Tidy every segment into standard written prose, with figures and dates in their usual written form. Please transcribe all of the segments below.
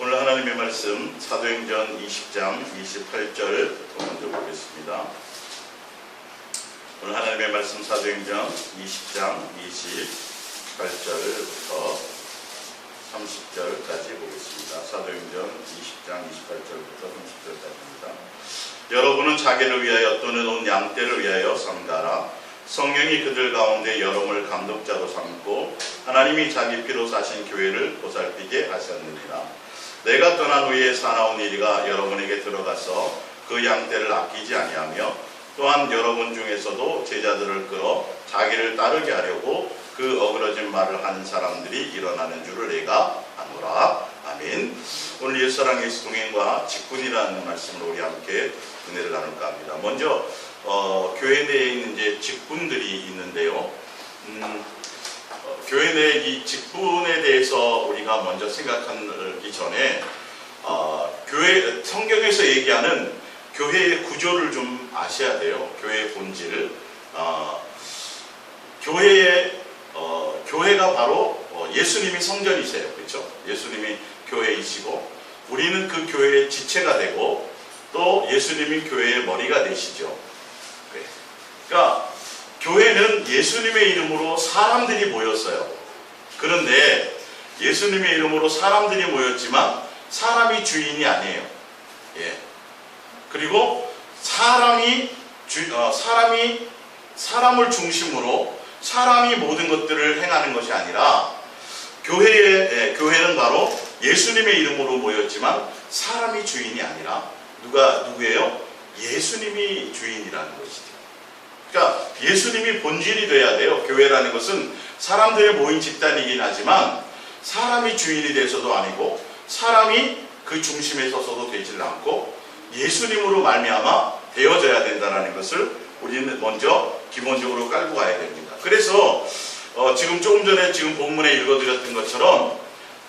오늘 하나님의 말씀 사도행전 20장 28절 먼저 보겠습니다. 오늘 하나님의 말씀 사도행전 20장 28절부터 30절까지 보겠습니다. 사도행전 20장 28절부터 30절까지입니다. 여러분은 자기를 위하여 또는 온 양떼를 위하여 삼가라. 성령이 그들 가운데 여러분을 감독자로 삼고 하나님이 자기 피로 사신 교회를 보살피게 하셨느니라. 내가 떠난 후에 사나운 이리가 여러분에게 들어가서 그 양떼를 아끼지 아니하며 또한 여러분 중에서도 제자들을 끌어 자기를 따르게 하려고 그 어그러진 말을 하는 사람들이 일어나는 줄을 내가 아노라. 아멘. 오늘 옛사랑 예수 동행과 직분이라는 말씀으로 우리 함께 은혜를 나눌까 합니다. 먼저 교회 내에 있는 이제 직분들이 있는데요. 교회 내 이 직분에 대해서 우리가 먼저 생각하기 전에 교회 성경에서 얘기하는 교회의 구조를 좀 아셔야 돼요. 교회의 본질. 교회가 바로 예수님이 성전이세요. 그렇죠? 예수님이 교회이시고 우리는 그 교회의 지체가 되고 또 예수님이 교회의 머리가 되시죠. 그러니까 교회는 예수님의 이름으로 사람들이 모였어요. 그런데 예수님의 이름으로 사람들이 모였지만 사람이 주인이 아니에요. 그리고 사람을 중심으로 사람이 모든 것들을 행하는 것이 아니라 교회는 바로 예수님의 이름으로 모였지만 사람이 주인이 아니라 누구예요? 예수님이 주인이라는 것이죠. 그러니까 예수님이 본질이 돼야 돼요. 교회라는 것은 사람들의 모인 집단이긴 하지만 사람이 주인이 돼서도 아니고 사람이 그 중심에 서서도 되질 않고 예수님으로 말미암아 되어져야 된다는 것을 우리는 먼저 기본적으로 깔고 가야 됩니다. 그래서 지금 조금 전에 지금 본문에 읽어드렸던 것처럼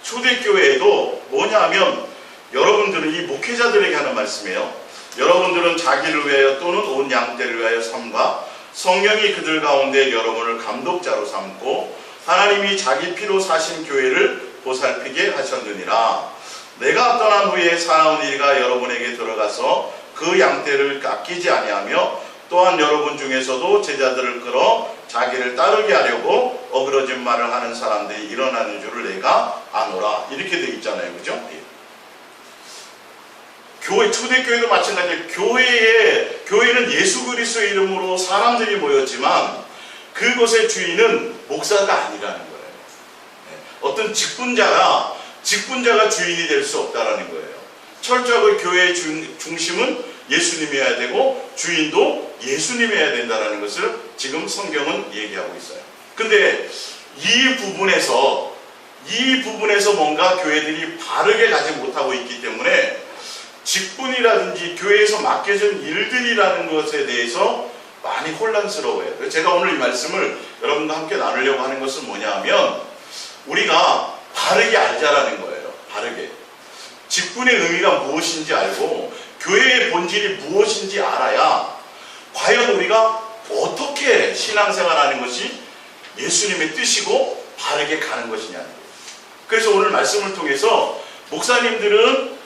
초대교회에도 뭐냐면 여러분들은 이 목회자들에게 하는 말씀이에요. 여러분들은 자기를 위하여 또는 온 양떼를 위하여 삼가 성령이 그들 가운데 여러분을 감독자로 삼고 하나님이 자기 피로 사신 교회를 보살피게 하셨느니라. 내가 떠난 후에 사나운 이가 여러분에게 들어가서 그 양떼를 아끼지 아니하며 또한 여러분 중에서도 제자들을 끌어 자기를 따르게 하려고 어그러진 말을 하는 사람들이 일어나는 줄을 내가 아노라. 이렇게 되어 있잖아요. 그죠? 교회, 초대교회도 마찬가지예요. 교회는 예수 그리스도의 이름으로 사람들이 모였지만 그것의 주인은 목사가 아니라는 거예요. 어떤 직분자가 주인이 될 수 없다라는 거예요. 철저하게 교회의 중심은 예수님이어야 되고 주인도 예수님이어야 된다는 것을 지금 성경은 얘기하고 있어요. 근데 이 부분에서 뭔가 교회들이 바르게 가지 못하고 있기 때문에 직분이라든지 교회에서 맡겨진 일들이라는 것에 대해서 많이 혼란스러워요. 제가 오늘 이 말씀을 여러분과 함께 나누려고 하는 것은 뭐냐면 우리가 바르게 알자라는 거예요. 바르게. 직분의 의미가 무엇인지 알고 교회의 본질이 무엇인지 알아야 과연 우리가 어떻게 신앙생활하는 것이 예수님의 뜻이고 바르게 가는 것이냐는 거예요. 그래서 오늘 말씀을 통해서 목사님들은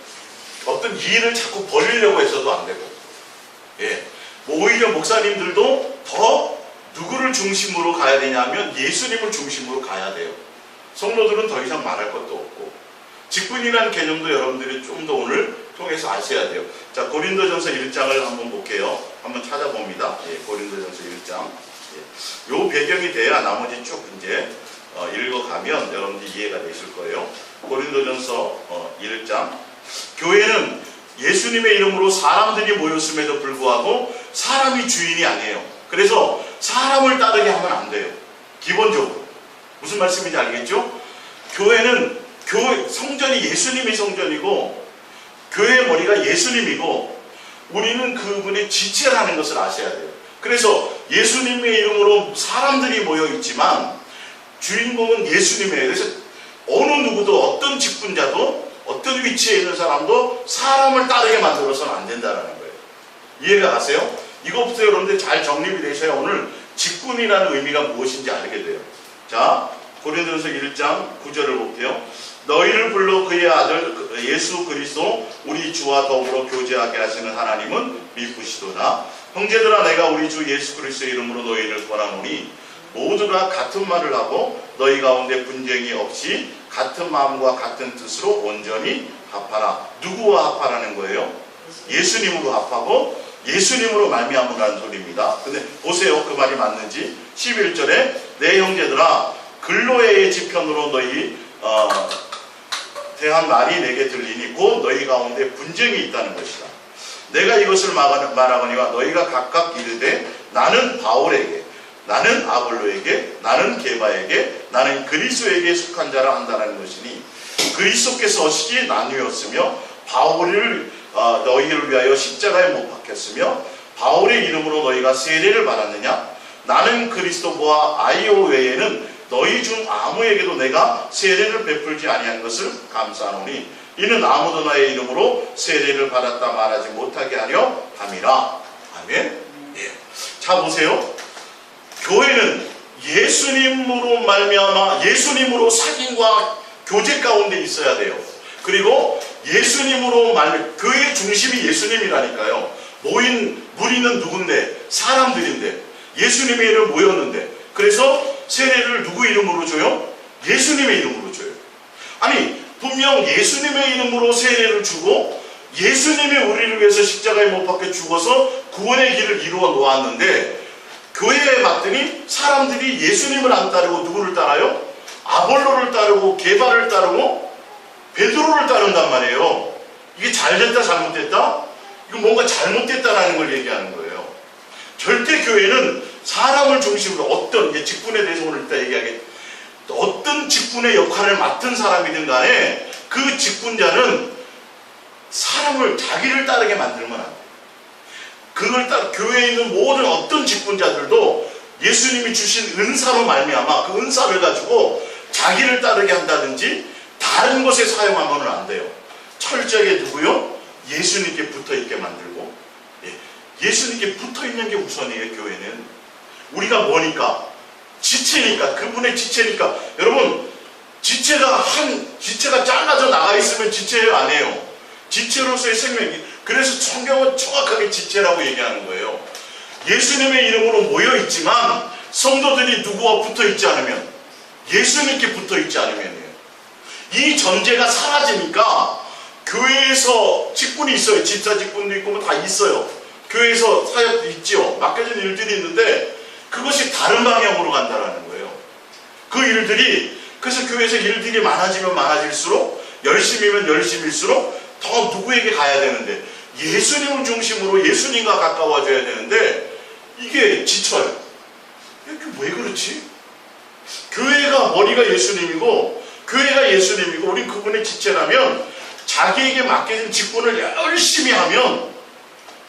어떤 일을 자꾸 벌리려고 해서도 안 되고, 오히려 목사님들도 더 누구를 중심으로 가야 되냐면 예수님을 중심으로 가야 돼요. 성도들은 더 이상 말할 것도 없고, 직분이라는 개념도 여러분들이 좀 더 오늘 통해서 아셔야 돼요. 자, 고린도전서 1장을 한번 볼게요. 한번 찾아봅니다. 고린도전서 1장. 요 배경이 돼야 나머지 쭉 이제 읽어가면 여러분들이 이해가 되실 거예요. 고린도전서 1장. 교회는 예수님의 이름으로 사람들이 모였음에도 불구하고 사람이 주인이 아니에요. 그래서 사람을 따르게 하면 안 돼요. 기본적으로. 무슨 말씀인지 알겠죠? 교회는 성전이 예수님이 성전이고 교회의 머리가 예수님이고 우리는 그분의 지체라는 것을 아셔야 돼요. 그래서 예수님의 이름으로 사람들이 모여 있지만 주인공은 예수님이에요. 그래서 어느 누구도 어떤 직분자도 어떤 위치에 있는 사람도 사람을 따르게 만들어서는 안 된다는 거예요. 이해가 가세요? 이것부터 여러분들 잘 정립이 되셔야 오늘 직분이라는 의미가 무엇인지 알게 돼요. 자, 고린도전서 1장 9절을 볼게요. 너희를 불러 그의 아들 예수 그리스도 우리 주와 더불어 교제하게 하시는 하나님은 미쁘시도다. 형제들아 내가 우리 주 예수 그리스도의 이름으로 너희를 권하노니 모두가 같은 말을 하고 너희 가운데 분쟁이 없이 같은 마음과 같은 뜻으로 온전히 합하라. 누구와 합하라는 거예요? 예수님으로 합하고 예수님으로 말미암으라는 소리입니다. 근데 보세요, 그 말이 맞는지. 11절에 내 형제들아 글로에의 지편으로 너희 대한 말이 내게 들리니 곧 너희 가운데 분쟁이 있다는 것이다. 내가 이것을 말하거니와 너희가 각각 이르되 나는 바울에게, 나는 아볼로에게, 나는 게바에게, 나는 그리스도에게 속한 자라 한다는 것이니 그리스도께서 어찌 나뉘었으며 바울을 너희를 위하여 십자가에 못 박혔으며 바울의 이름으로 너희가 세례를 받았느냐? 나는 그리스도와 아이오 외에는 너희 중 아무에게도 내가 세례를 베풀지 아니한 것을 감사하노니 이는 아무도 나의 이름으로 세례를 받았다 말하지 못하게 하려 함이라. 아멘. 예. 자 보세요. 교회는 예수님으로 말미암아 예수님으로 사귐과 교제 가운데 있어야 돼요. 그리고 예수님으로 교회의 중심이 예수님이라니까요. 모인 무리는 누군데? 사람들인데 예수님의 이름 모였는데 그래서 세례를 누구 이름으로 줘요? 예수님의 이름으로 줘요. 아니 분명 예수님의 이름으로 세례를 주고 예수님이 우리를 위해서 십자가에 못 박혀 죽어서 구원의 길을 이루어 놓았는데 교회에 봤더니 사람들이 예수님을 안 따르고 누구를 따라요? 아볼로를 따르고 게바를 따르고 베드로를 따른단 말이에요. 이게 잘됐다 잘못됐다? 이거 뭔가 잘못됐다라는 걸 얘기하는 거예요. 절대 교회는 사람을 중심으로 어떤 직분에 대해서 오늘 이따 얘기하겠 어떤 직분의 역할을 맡은 사람이든 간에 그 직분자는 사람을 자기를 따르게 만들면 안 돼요. 그걸 따라 교회에 있는 모든 어떤 직분자들도 예수님이 주신 은사로 말미암아 그 은사를 가지고 자기를 따르게 한다든지 다른 것에 사용하면 안 돼요. 철저하게 누구요? 예수님께 붙어있게 만들고 예수님께 붙어있는 게 우선이에요. 교회는 우리가 뭐니까? 지체니까, 그분의 지체니까. 여러분 지체가 잘라져 나가 있으면 지체예요 아니에요? 지체로서의 생명이. 그래서 성경은 정확하게 지체라고 얘기하는 거예요. 예수님의 이름으로 모여있지만 성도들이 누구와 붙어있지 않으면, 예수님께 붙어있지 않으면이에요. 이 전제가 사라지니까 교회에서 직분이 있어요. 집사 직분도 있고 뭐 다 있어요. 교회에서 사역도 있죠. 맡겨진 일들이 있는데 그것이 다른 방향으로 간다라는 거예요. 그 일들이, 그래서 교회에서 일들이 많아지면 많아질수록, 열심이면 열심일수록 더 누구에게 가야 되는데, 예수님을 중심으로 예수님과 가까워져야 되는데 이게 지쳐요. 이게 왜 그렇지? 교회가 머리가 예수님이고 교회가 예수님이고 우린 그분의 지체라면 자기에게 맡겨진 직분을 열심히 하면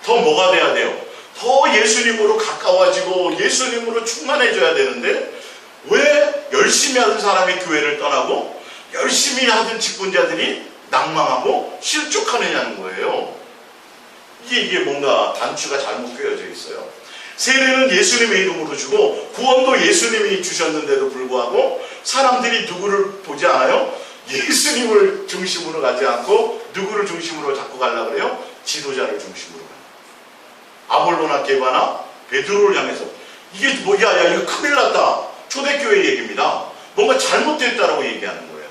더 뭐가 돼야 돼요? 더 예수님으로 가까워지고 예수님으로 충만해져야 되는데 왜 열심히 하던 사람이 교회를 떠나고 열심히 하던 직분자들이 낭망하고 실족하느냐는 거예요. 이게 뭔가 단추가 잘못 꿰어져 있어요. 세례는 예수님의 이름으로 주고 구원도 예수님이 주셨는데도 불구하고 사람들이 누구를 보지 않아요? 예수님을 중심으로 가지 않고 누구를 중심으로 잡고 가려고 그래요? 지도자를 중심으로 가요. 아볼로나 게바나 베드로를 향해서. 이게 뭐야, 이거 큰일 났다. 초대교회 얘기입니다. 뭔가 잘못됐다라고 얘기하는 거예요.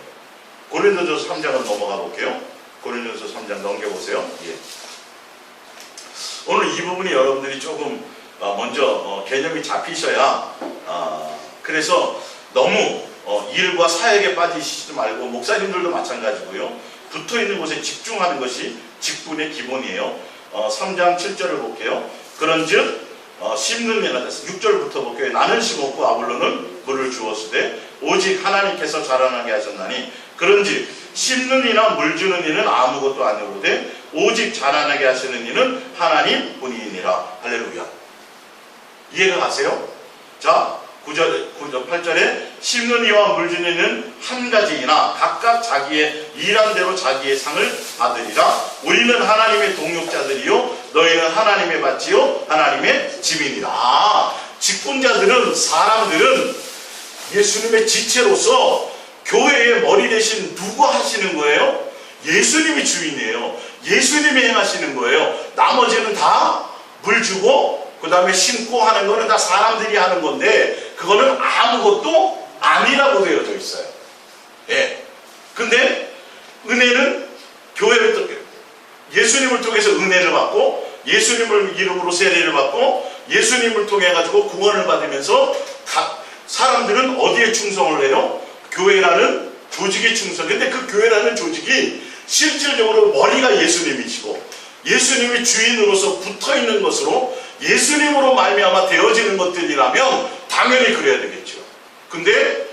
고린도전서 3장을 넘어가 볼게요. 고린도전서 3장 넘겨보세요. 예. 오늘 이 부분이 여러분들이 조금 먼저 개념이 잡히셔야, 그래서 너무 일과 사역에 빠지시지 말고, 목사님들도 마찬가지고요, 붙어있는 곳에 집중하는 것이 직분의 기본이에요. 3장 7절을 볼게요. 그런즉 심는 이나 6절부터 볼게요. 나는 심었고 아볼로는 물을 주었으되 오직 하나님께서 자라나게 하셨나니 그런즉 심는 이나 물 주는 이는 아무것도 아니오되 오직 자라나게 하시는 이는 하나님 뿐이니라. 할렐루야. 이해가 가세요? 자, 8절에 심는 이와 물 주는 이는 한 가지이나 각각 자기의 일한 대로 자기의 상을 받으리라. 우리는 하나님의 동역자들이요 너희는 하나님의 밭이요 하나님의 집이니라. 직분자들은, 사람들은 예수님의 지체로서 교회의 머리 대신 누가 하시는 거예요? 예수님이 주인이에요. 예수님이 행하시는 거예요. 나머지는 다 물 주고 그 다음에 심고 하는 거는 다 사람들이 하는 건데 그거는 아무것도 아니라고 되어져 있어요. 예. 근데 은혜는 교회를 예수님을 통해서 은혜를 받고 예수님을 이름으로 세례를 받고 예수님을 통해 가지고 구원을 받으면서 사람들은 어디에 충성을 해요? 교회라는 조직에 충성. 근데 그 교회라는 조직이 실질적으로 머리가 예수님이시고 예수님이 주인으로서 붙어있는 것으로 예수님으로 말미암아 되어지는 것들이라면 당연히 그래야 되겠죠. 근데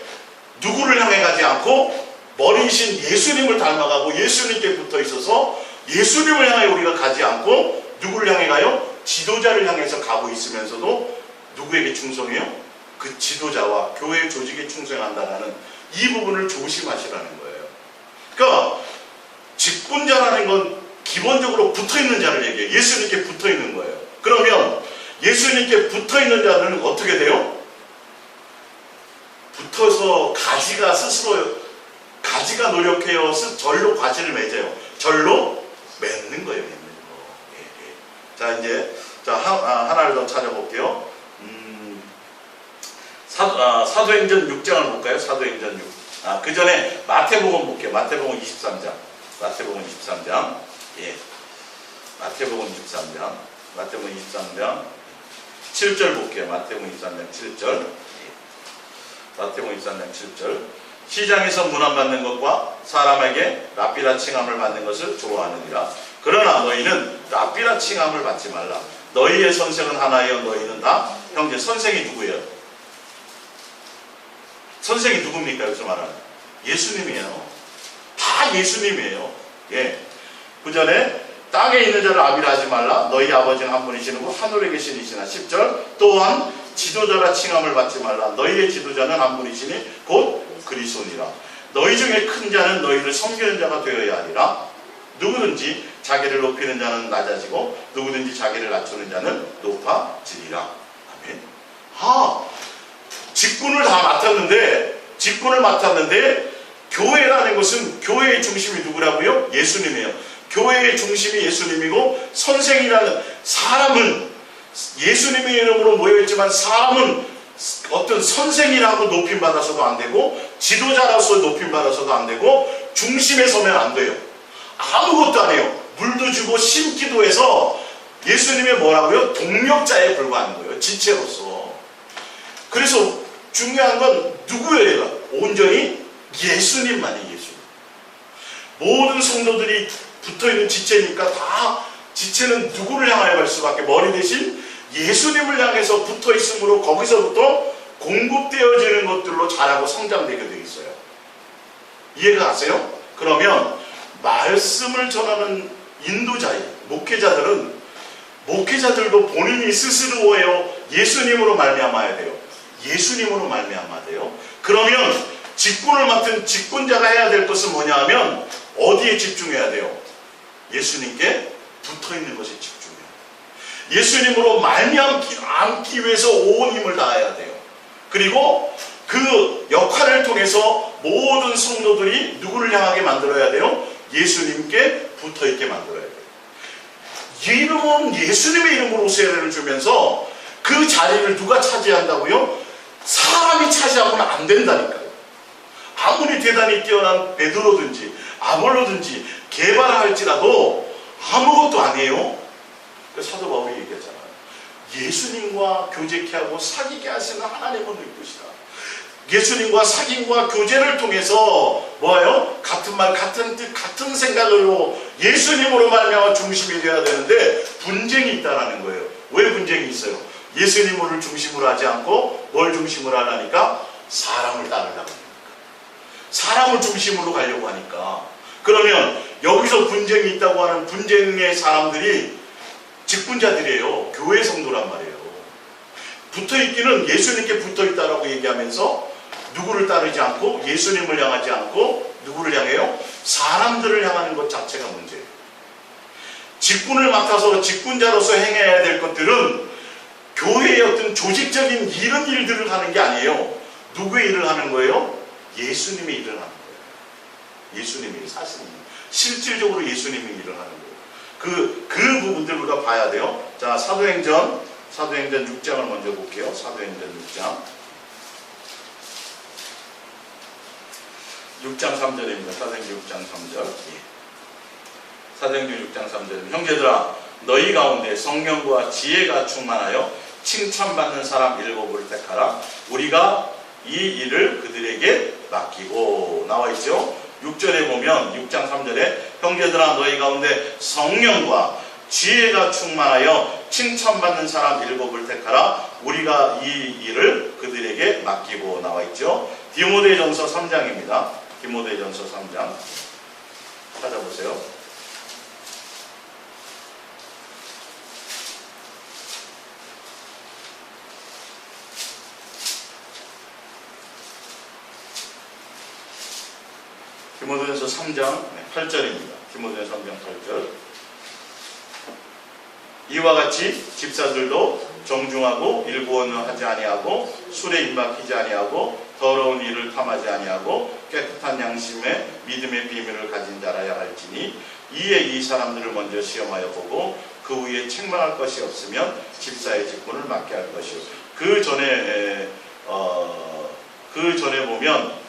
누구를 향해 가지 않고 머리이신 예수님을 닮아가고 예수님께 붙어있어서 예수님을 향해 우리가 가지 않고 누구를 향해 가요? 지도자를 향해서 가고 있으면서도 누구에게 충성해요? 그 지도자와 교회 조직에 충성한다는 이 부분을 조심하시라는 거예요. 그러니까 직분자라는 건 기본적으로 붙어있는 자를 얘기해요. 예수님께 붙어있는 거예요. 그러면 예수님께 붙어있는 자는 어떻게 돼요? 붙어서 가지가 노력해요. 절로 가지를 맺어요. 절로 맺는 거예요. 맺는 거. 예. 자, 이제 하나를 더 찾아볼게요. 사도행전 6장을 볼까요? 사도행전 6. 그 전에 마태복음 볼게요. 마태복음 23장. 마태복음 23장. 예. 마태복음 23장. 마태복음 23장 7절 볼게요. 마태복음 23장 7절. 예. 마태복음 23장 7절. 시장에서 문안받는 것과 사람에게 랍비라 칭함을 받는 것을 좋아하느니라. 그러나 너희는 랍비라 칭함을 받지 말라. 너희의 선생은 하나여 너희는 다 형제. 선생이 누구예요? 선생이 누굽니까? 여기서 말하는 예수님이에요. 다 예수님이에요. 예. 그 전에 땅에 있는 자를 아비라 하지 말라. 너희 아버지는 한 분이시고 하늘에 계신 이시나. 10절. 또한 지도자라 칭함을 받지 말라. 너희의 지도자는 한 분이시니 곧 그리스도니라. 너희 중에 큰 자는 너희를 섬기는 자가 되어야 하리라. 누구든지 자기를 높이는 자는 낮아지고 누구든지 자기를 낮추는 자는 높아지리라. 아멘. 직분을 맡았는데 교회라는 것은 교회의 중심이 누구라고요? 예수님이에요. 교회의 중심이 예수님이고 선생이라는 사람은 예수님의 이름으로 모여있지만 사람은 어떤 선생이라고 높임받아서도 안 되고 지도자로서 높임받아서도 안 되고 중심에 서면 안 돼요. 아무것도 안 해요. 물도 주고 심기도 해서 예수님의 뭐라고요? 동력자에 불과한 거예요. 지체로서. 그래서 중요한 건 누구예요? 온전히 예수님만이 예수님. 모든 성도들이 붙어있는 지체니까 다 지체는 누구를 향하여 갈 수밖에 머리 대신 예수님을 향해서 붙어있으므로 거기서부터 공급되어지는 것들로 자라고 성장되게 되어 있어요. 이해가 가세요? 그러면 말씀을 전하는 인도자의 목회자들도 본인이 스스로예요. 예수님으로 말미암아야 돼요. 예수님으로 말미암아야 돼요. 그러면 직분을 맡은 직분자가 해야 될 것은 뭐냐 하면 어디에 집중해야 돼요? 예수님께 붙어있는 것에 집중해야 돼요. 예수님으로 말미암기 위해서 온 힘을 다해야 돼요. 그리고 그 역할을 통해서 모든 성도들이 누구를 향하게 만들어야 돼요? 예수님께 붙어있게 만들어야 돼요. 이름은 예수님의 이름으로 세례를 주면서 그 자리를 누가 차지한다고요? 사람이 차지하고는 안 된다니까요. 아무리 대단히 뛰어난 베드로든지 아볼로든지 개발할지라도 아무것도 아니에요. 사도 바울이 얘기하잖아요. 예수님과 교제케 하고 사귀게 하시는 하나님은 누구시다. 예수님과 사귐과 교제를 통해서 뭐예요? 같은 말, 같은 뜻, 같은 생각으로 예수님으로 말미암아 중심이 되어야 되는데 분쟁이 있다라는 거예요. 왜 분쟁이 있어요? 예수님을 중심으로 하지 않고 뭘 중심으로 하라니까? 사람을 따르려고 하니까. 사람을 중심으로 가려고 하니까. 그러면 여기서 분쟁이 있다고 하는 분쟁의 사람들이 직분자들이에요. 교회 성도란 말이에요. 붙어있기는 예수님께 붙어있다라고 얘기하면서 누구를 따르지 않고 예수님을 향하지 않고 누구를 향해요? 사람들을 향하는 것 자체가 문제예요. 직분을 맡아서 직분자로서 행해야 될 것들은 교회의 어떤 조직적인 이런 일들을 하는 게 아니에요. 누구의 일을 하는 거예요? 예수님의 일을 하는 거예요. 예수님이 사실은 실질적으로 예수님이 일을 하는 거예요. 그 부분들 우리가 봐야 돼요. 자, 사도행전 6장을 먼저 볼게요. 사도행전 6장 3절입니다. 사도행전 6장 3절. 사도행전 6장 3절. 형제들아, 너희 가운데 성령과 지혜가 충만하여 칭찬받는 사람 7을 택하라. 우리가 이 일을 그들에게 맡기고. 나와있죠. 6절에 보면 6장 3절에 형제들아, 너희 가운데 성령과 지혜가 충만하여 칭찬받는 사람 7을 택하라. 우리가 이 일을 그들에게 맡기고. 나와있죠. 디모데전서 3장입니다. 디모데전서 3장 찾아보세요. 디모데전서 3장 8절입니다. 디모데전서 3장 8절. 이와 같이 집사들도 정중하고 일부언을 하지 아니하고 술에 입막히지 아니하고 더러운 일을 탐하지 아니하고 깨끗한 양심에 믿음의 비밀을 가진 자라야 할지니 이에 이 사람들을 먼저 시험하여 보고 그 후에 책망할 것이 없으면 집사의 직분을 맡게 할 것이요. 그 전에 보면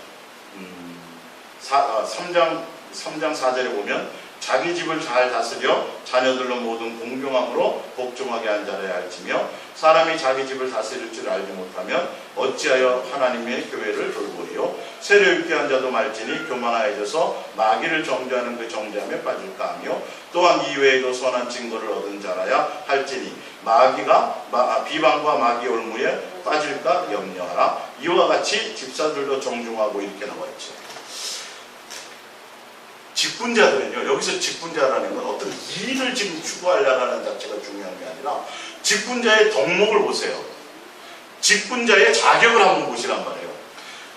3장 4절에 보면 자기 집을 잘 다스려 자녀들로 모든 공경함으로 복종하게 한 자라야 할지며 사람이 자기 집을 다스릴 줄 알지 못하면 어찌하여 하나님의 교회를 돌보리요. 세례 ük게 한 자도 말지니 교만하여져서 마귀를 정죄하는 그 정죄함에 빠질까 하며 또한 이외에도 선한 증거를 얻은 자라야 할지니 마귀가 비방과 마귀 올무에 빠질까 염려하라. 이와 같이 집사들도 정중하고 이렇게 나와있죠. 직분자들은요, 여기서 직분자라는 건 어떤 일을 지금 추구하려는 자체가 중요한 게 아니라 직분자의 덕목을 보세요. 직분자의 자격을 한번 보시란 말이에요.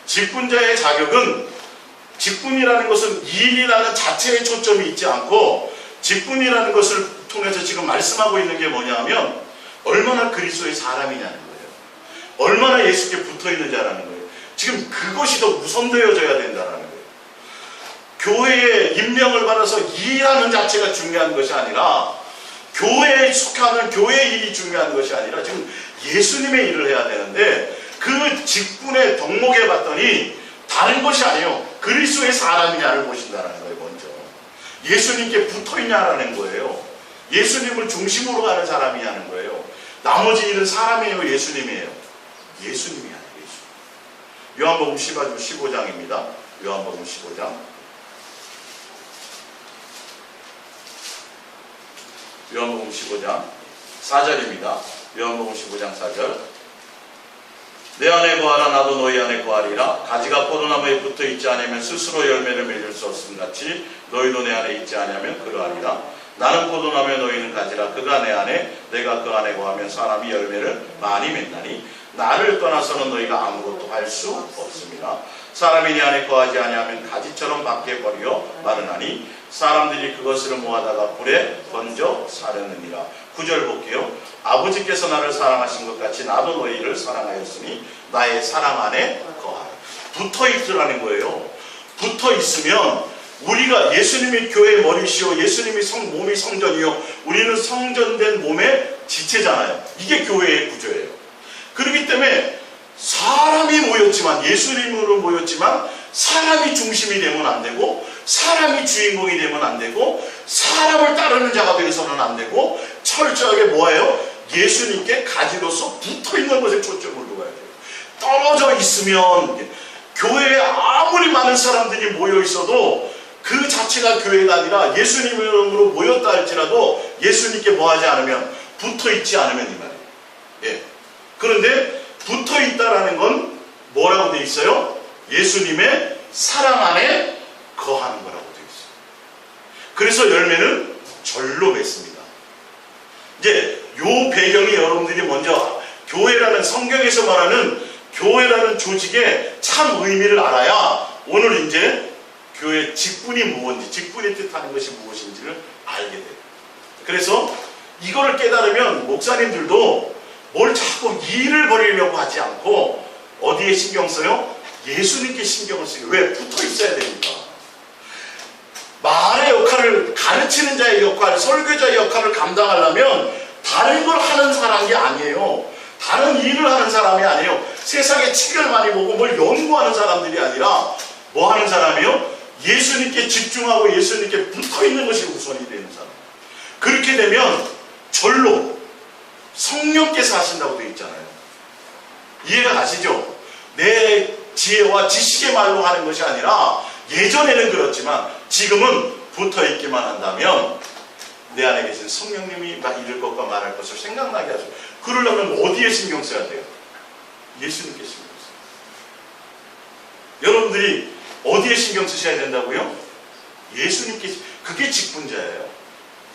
직분자의 자격은 직분이라는 것은 일이라는 자체에 초점이 있지 않고 직분이라는 것을 통해서 지금 말씀하고 있는 게 뭐냐 하면 얼마나 그리스도의 사람이냐는 거예요. 얼마나 예수께 붙어 있느냐라는 거예요. 지금 그것이 더 우선되어져야 된다는 거예요. 교회에 임명을 받아서 일하는 자체가 중요한 것이 아니라 교회에 속하는 교회의 일이 중요한 것이 아니라 지금 예수님의 일을 해야 되는데 그 직분의 덕목에 봤더니 다른 것이 아니에요. 그리스도의 사람이냐를 보신다는 거예요. 먼저 예수님께 붙어있냐라는 거예요. 예수님을 중심으로 가는 사람이냐는 거예요. 나머지 일은 사람이에요, 예수님이에요? 예수님이 아니에요. 예수. 요한복음 15장입니다. 요한복음 15장. 요한복음 15장 4절입니다. 요한복음 15장 4절. 내 안에 거하라 나도 너희 안에 거하리라. 가지가 포도나무에 붙어 있지 않으면 스스로 열매를 맺을 수 없음 같이 너희도 내 안에 있지 않으면 그러하리라. 나는 포도나무에 너희는 가지라. 그가 내 안에 내가 그 안에 거하면 사람이 열매를 많이 맺나니 나를 떠나서는 너희가 아무것도 할 수 없습니다. 사람이 내 안에 거하지 아니하면 가지처럼 밖에 버려 마르나니 사람들이 그것을 모아다가 불에 던져 사려느니라. 9절 볼게요. 아버지께서 나를 사랑하신 것 같이 나도 너희를 사랑하였으니 나의 사랑 안에 거하라. 붙어 있으라는 거예요. 붙어 있으면 우리가 예수님이 교회의 머리시오, 예수님이 몸이 성전이요, 우리는 성전된 몸의 지체잖아요. 이게 교회의 구조예요. 그렇기 때문에 사람이 모였지만, 예수님으로 모였지만 사람이 중심이 되면 안 되고 사람이 주인공이 되면 안 되고 사람을 따르는 자가 되어서는 안 되고 철저하게 뭐예요? 예수님께 가지로서 붙어있는 것에 초점을 두어야 돼요. 떨어져 있으면 교회에 아무리 많은 사람들이 모여 있어도 그 자체가 교회가 아니라 예수님 이름으로 모였다 할지라도 예수님께 뭐하지 않으면, 붙어있지 않으면 이 말이에요. 예. 그런데 붙어있다라는 건 뭐라고 되어 있어요? 예수님의 사랑 안에 거하는 거라고 되어 있어요. 그래서 열매는 절로 맺습니다. 이제 요 배경이 여러분들이 먼저 교회라는, 성경에서 말하는 교회라는 조직의 참 의미를 알아야 오늘 이제 교회 직분이 무엇인지, 직분이 뜻하는 것이 무엇인지를 알게 돼요. 그래서 이거를 깨달으면 목사님들도 뭘 자꾸 일을 벌이려고 하지 않고 어디에 신경 써요? 예수님께 신경을 쓰고. 왜? 붙어 있어야 되니까. 말에 가르치는 자의 역할, 설교자의 역할을 감당하려면 다른 걸 하는 사람이 아니에요. 다른 일을 하는 사람이 아니에요. 세상에 책을 많이 보고 뭘 연구하는 사람들이 아니라 뭐 하는 사람이요? 예수님께 집중하고 예수님께 붙어있는 것이 우선이 되는 사람. 그렇게 되면 절로 성령께서 하신다고 되어 있잖아요. 이해가 가시죠? 내 지혜와 지식의 말로 하는 것이 아니라 예전에는 그렇지만 지금은 붙어있기만 한다면 내 안에 계신 성령님이 이룰 것과 말할 것을 생각나게 하죠. 그러려면 어디에 신경 써야 돼요? 예수님께 신경 써요. 여러분들이 어디에 신경 쓰셔야 된다고요? 예수님께. 그게 직분자예요.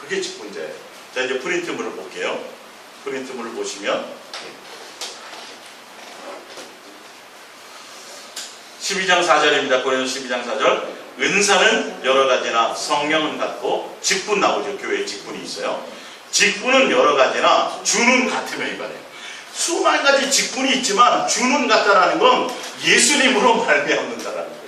그게 직분자예요. 자, 이제 프린트물을 볼게요. 프린트물을 보시면 12장 4절입니다. 고린도서 12장 4절. 은사는 여러 가지나 성령은 같고, 직분 나오죠. 교회에 직분이 있어요. 직분은 여러 가지나 주는 같으며 이거네요. 수만 가지 직분이 있지만 주는 같다라는 건 예수님으로 말미암는다라는 거예요.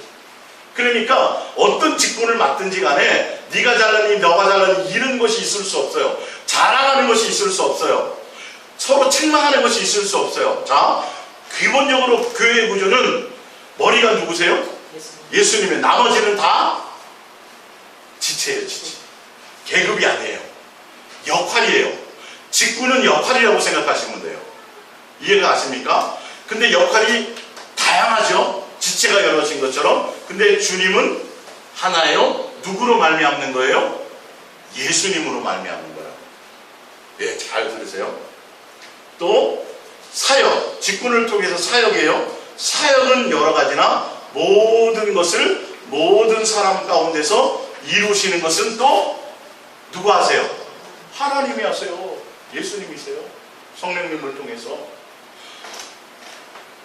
그러니까 어떤 직분을 맡든지 간에 네가 잘하니 너가 잘하니 이런 것이 있을 수 없어요. 자랑하는 것이 있을 수 없어요. 서로 책망하는 것이 있을 수 없어요. 자, 기본적으로 교회의 구조는 머리가 누구세요? 예수님의. 나머지는 다 지체예요. 지체. 계급이 아니에요. 역할이에요. 직분은 역할이라고 생각하시면 돼요. 이해가 가십니까? 근데 역할이 다양하죠. 지체가 여러진 것처럼. 근데 주님은 하나예요. 누구로 말미암는 거예요? 예수님으로 말미암는 거예요. 예, 잘 들으세요. 또 사역, 직분을 통해서 사역이에요. 사역은 여러 가지나 모든 것을 모든 사람 가운데서 이루시는 것은 또 누가 하세요? 하나님이 하세요. 예수님이세요. 성령님을 통해서.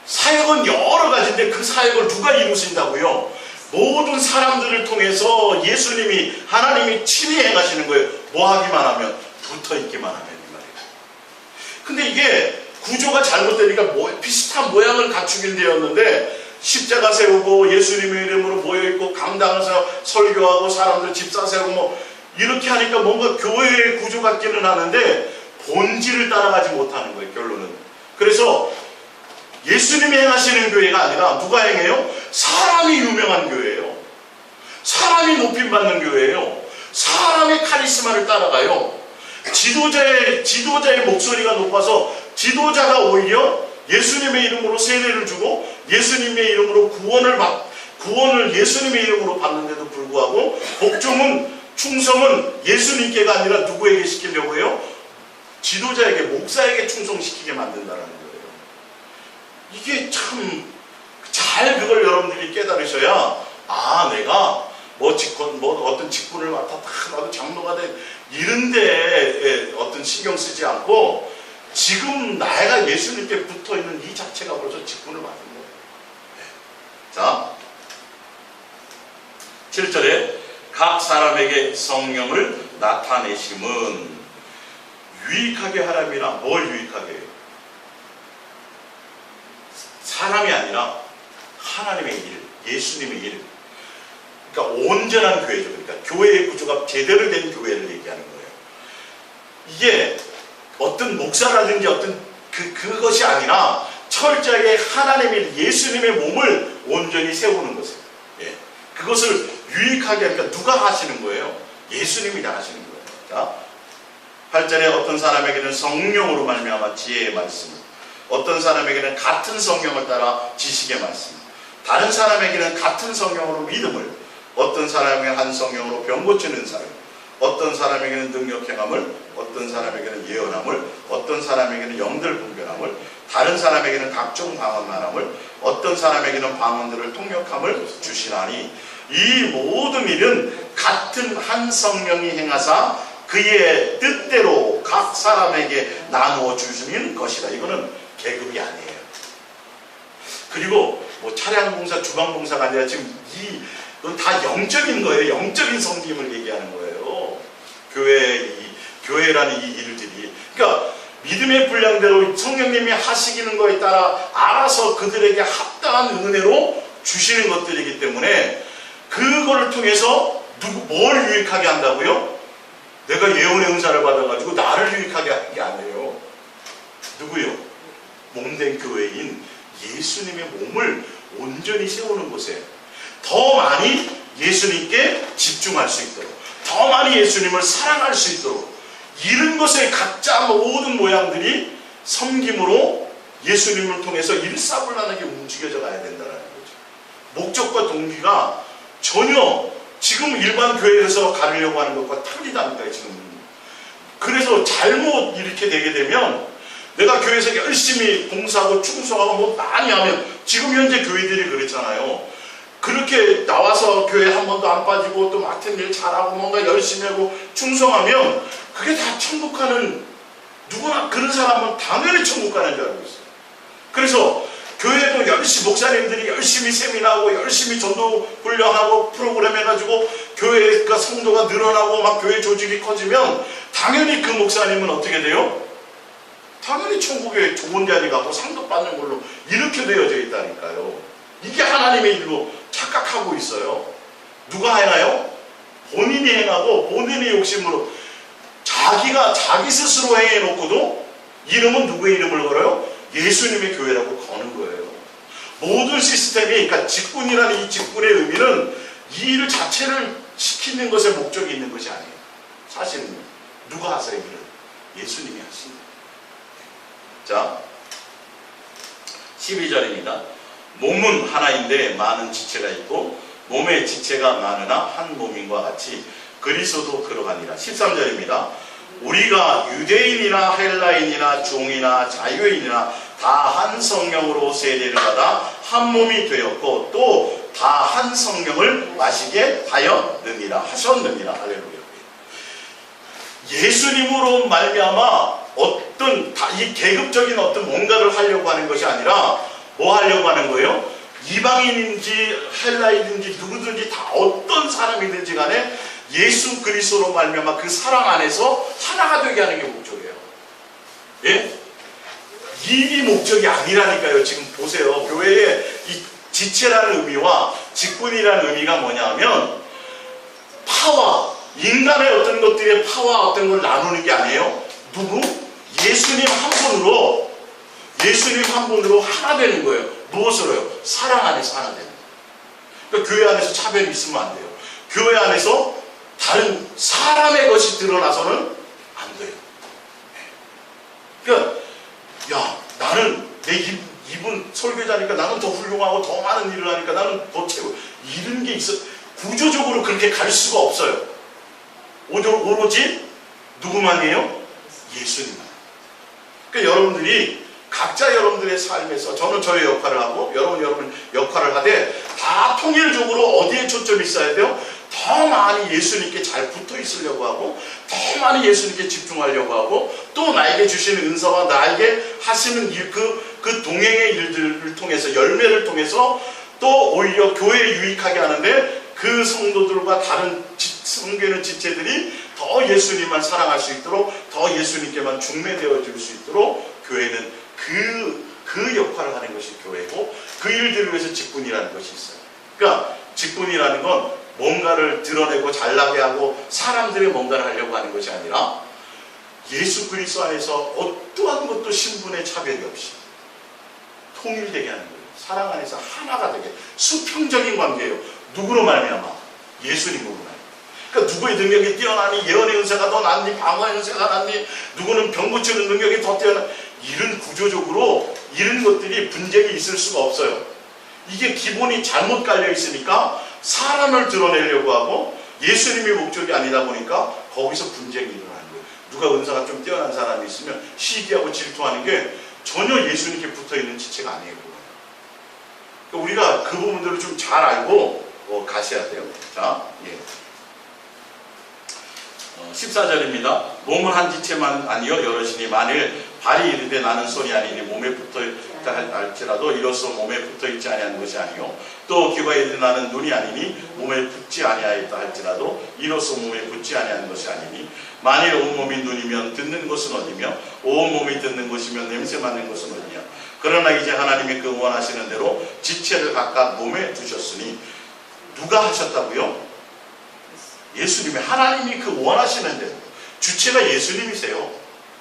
사역은 여러 가지인데 그 사역을 누가 이루신다고요? 모든 사람들을 통해서 예수님이, 하나님이 친히 행하시는 거예요. 뭐 하기만 하면? 붙어있기만 하면 이 말이에요. 근데 이게 구조가 잘못되니까 비슷한 모양을 갖추긴 되었는데, 십자가 세우고 예수님의 이름으로 모여있고 강당에서 설교하고 사람들 집사 세우고 뭐 이렇게 하니까 뭔가 교회의 구조 같기는 하는데 본질을 따라가지 못하는 거예요. 결론은. 그래서 예수님이 행하시는 교회가 아니라 누가 행해요? 사람이 유명한 교회예요. 사람이 높임받는 교회예요. 사람의 카리스마를 따라가요. 지도자의 목소리가 높아서 지도자가 오히려 예수님의 이름으로 세례를 주고 예수님의 이름으로 구원을 예수님의 이름으로 받는데도 불구하고 복종은, 충성은 예수님께가 아니라 누구에게 시키려고 해요? 지도자에게, 목사에게 충성시키게 만든다는 거예요. 이게 참 잘 그걸 여러분들이 깨달으셔야, 아, 내가 어떤 직분을 맡아 나도 장로가 돼 이런데 어떤 신경 쓰지 않고 지금 내가 예수님께 붙어있는 이 자체가 벌써 직분을 맡은 거예요. 자, 7절에 각 사람에게 성령을 나타내심은 유익하게 하람이라. 뭘 유익하게 해요? 사람이 아니라 하나님의 일, 예수님의 일. 그러니까 온전한 교회죠. 그러니까 교회의 구조가 제대로 된 교회를 얘기하는 거예요. 이게 어떤 목사라든지 어떤 그것이 아니라 철저하게 하나님의, 예수님의 몸을 온전히 세우는 것이에요. 예. 그것을 유익하게 하니까 누가 하시는 거예요? 예수님이 다 하시는 거예요. 자, 8절에 어떤 사람에게는 성령으로 말미암아 지혜의 말씀, 어떤 사람에게는 같은 성령을 따라 지식의 말씀, 다른 사람에게는 같은 성령으로 믿음을, 어떤 사람에게는 한 성령으로 병 고치는 사람, 어떤 사람에게는 능력 행함을, 어떤 사람에게는 예언함을, 어떤 사람에게는 영들 분별함을, 다른 사람에게는 각종 방언말함을, 어떤 사람에게는 방언들을 통역함을 주시나니 이 모든 일은 같은 한 성령이 행하사 그의 뜻대로 각 사람에게 나누어 주시는 것이다. 이거는 계급이 아니에요. 그리고 뭐 차량봉사, 주방봉사가 아니라 지금 이건 다 영적인 거예요. 영적인 섬김을 얘기하는 거예요. 교회라는 이 일들이. 그러니까 믿음의 분량대로 성령님이 하시는 거에 따라 알아서 그들에게 합당한 은혜로 주시는 것들이기 때문에 그거를 통해서 뭘 유익하게 한다고요? 내가 예언의 은사를 받아가지고 나를 유익하게 하는 게 아니에요. 누구요? 몸된 교회인 예수님의 몸을 온전히 세우는 곳에 더 많이 예수님께 집중할 수 있도록, 더 많이 예수님을 사랑할 수 있도록, 이런 것에 각자 모든 모양들이 섬김으로 예수님을 통해서 일사불란하게 움직여져 가야 된다는 거죠. 목적과 동기가 전혀 지금 일반 교회에서 가르려고 하는 것과 틀리다니까요, 지금. 그래서 잘못 이렇게 되게 되면 내가 교회에서 열심히 봉사하고 충성하고 뭐 많이 하면, 지금 현재 교회들이 그렇잖아요. 그렇게 나와서 교회 한 번도 안 빠지고 또 맡은 일 잘하고 뭔가 열심히 하고 충성하면 그게 다 천국 가는, 누구나 그런 사람은 당연히 천국 가는 줄 알고 있어요. 그래서 교회도 열심히, 목사님들이 열심히 세미나하고 열심히 전도 훈련하고 프로그램 해가지고 교회가 성도가 늘어나고 막 교회 조직이 커지면 당연히 그 목사님은 어떻게 돼요? 당연히 천국에 좋은 자리 가고 상급 받는 걸로 이렇게 되어져 있다니까요. 이게 하나님의 일로 착각하고 있어요. 누가 행하요? 본인이 행하고 본인의 욕심으로 자기가 자기 스스로 행해놓고도 이름은 누구의 이름을 걸어요? 예수님의 교회라고 거는 거예요. 모든 시스템이, 그러니까 직분이라는 이 직분의 의미는 이 일 자체를 시키는 것에 목적이 있는 것이 아니에요. 사실은 누가 하세요? 일을? 예수님이 하십니다. 자, 12절입니다. 몸은 하나인데 많은 지체가 있고 몸의 지체가 많으나 한 몸인과 같이 그리스도도 그러하니라. 13절입니다. 우리가 유대인이나 헬라인이나 종이나 자유인이나 다 한 성령으로 세례를 받아 한 몸이 되었고 또 다 한 성령을 마시게 하셨느니라. 할렐루야. 예수님으로 말미암아 어떤 이 계급적인 어떤 뭔가를 하려고 하는 것이 아니라 뭐 하려고 하는 거예요? 이방인인지 헬라인인지 누구든지 다 어떤 사람이든지 간에 예수 그리스도로 말미암아 그 사랑 안에서 하나가 되게 하는 게 목적이에요. 예? 일이 목적이 아니라니까요. 지금 보세요. 교회의 이 지체라는 의미와 직분이라는 의미가 뭐냐면 파와, 인간의 어떤 것들의 파와 어떤 걸 나누는 게 아니에요. 누구? 예수님 한 분으로 하나 되는 거예요. 무엇으로요? 사랑 안에서 하나 되는 거예요. 그러니까 교회 안에서 차별이 있으면 안 돼요. 교회 안에서 다른 사람의 것이 드러나서는 안 돼요. 그러니까 야, 나는 내 이분 설교자니까 나는 더 훌륭하고 더 많은 일을 하니까 나는 더 최고, 이런 게 있어. 구조적으로 그렇게 갈 수가 없어요. 오로지 누구만이에요? 예수님만. 그러니까 여러분들이 각자 여러분들의 삶에서, 저는 저의 역할을 하고 여러분 역할을 하되 다 통일적으로 어디에 초점이 있어야 돼요? 더 많이 예수님께 잘 붙어 있으려고 하고 더 많이 예수님께 집중하려고 하고 또 나에게 주시는 은사와 나에게 하시는 일, 그 동행의 일들을 통해서, 열매를 통해서 또 오히려 교회에 유익하게 하는데 그 성도들과 다른 섬기는 지체들이 더 예수님만 사랑할 수 있도록, 더 예수님께만 중매되어 줄 수 있도록 교회는 그 역할을 하는 것이 교회고, 그 일들을 위해서 직분이라는 것이 있어요. 그러니까 직분이라는 건 뭔가를 드러내고 잘나게 하고 사람들의 뭔가를 하려고 하는 것이 아니라 예수 그리스도 안에서 어떠한 것도 신분의 차별이 없이 통일되게 하는 거예요. 사랑 안에서 하나가 되게, 수평적인 관계예요. 누구로 말미암아? 예수님으로 말미암아. 그러니까 누구의 능력이 뛰어나니, 예언의 은사가 더 낫니, 방어의 은사가 낫니, 누구는 병 고치는 능력이 더 뛰어나, 이런 구조적으로 이런 것들이 분쟁이 있을 수가 없어요. 이게 기본이 잘못 깔려 있으니까 사람을 드러내려고 하고 예수님의 목적이 아니다 보니까 거기서 분쟁이 일어나는 거예요. 누가 은사가 좀 뛰어난 사람이 있으면 시기하고 질투하는 게 전혀 예수님께 붙어있는 지체가 아니에요. 그러니까 우리가 그 부분들을 좀 잘 알고 가셔야 돼요. 자, 14절입니다. 몸은 한 지체만 아니요 여럿이니 만일 발이 이르되 나는 손이 아니니 몸에 붙어있다 할지라도 이로써 몸에 붙어있지 아니하는 것이 아니요 또 귀가 이르되 나는 눈이 아니니 몸에 붙지 아니하였다 할지라도 이로써 몸에 붙지 아니하는 것이 아니니 만일 온몸이 눈이면 듣는 것은 어디며 온몸이 듣는 것이면 냄새 맡는 것은 어디냐. 그러나 이제 하나님이 그 원하시는 대로 지체를 각각 몸에 두셨으니 누가 하셨다고요? 예수님이, 하나님이 그 원하시는 대로. 주체가 예수님이세요.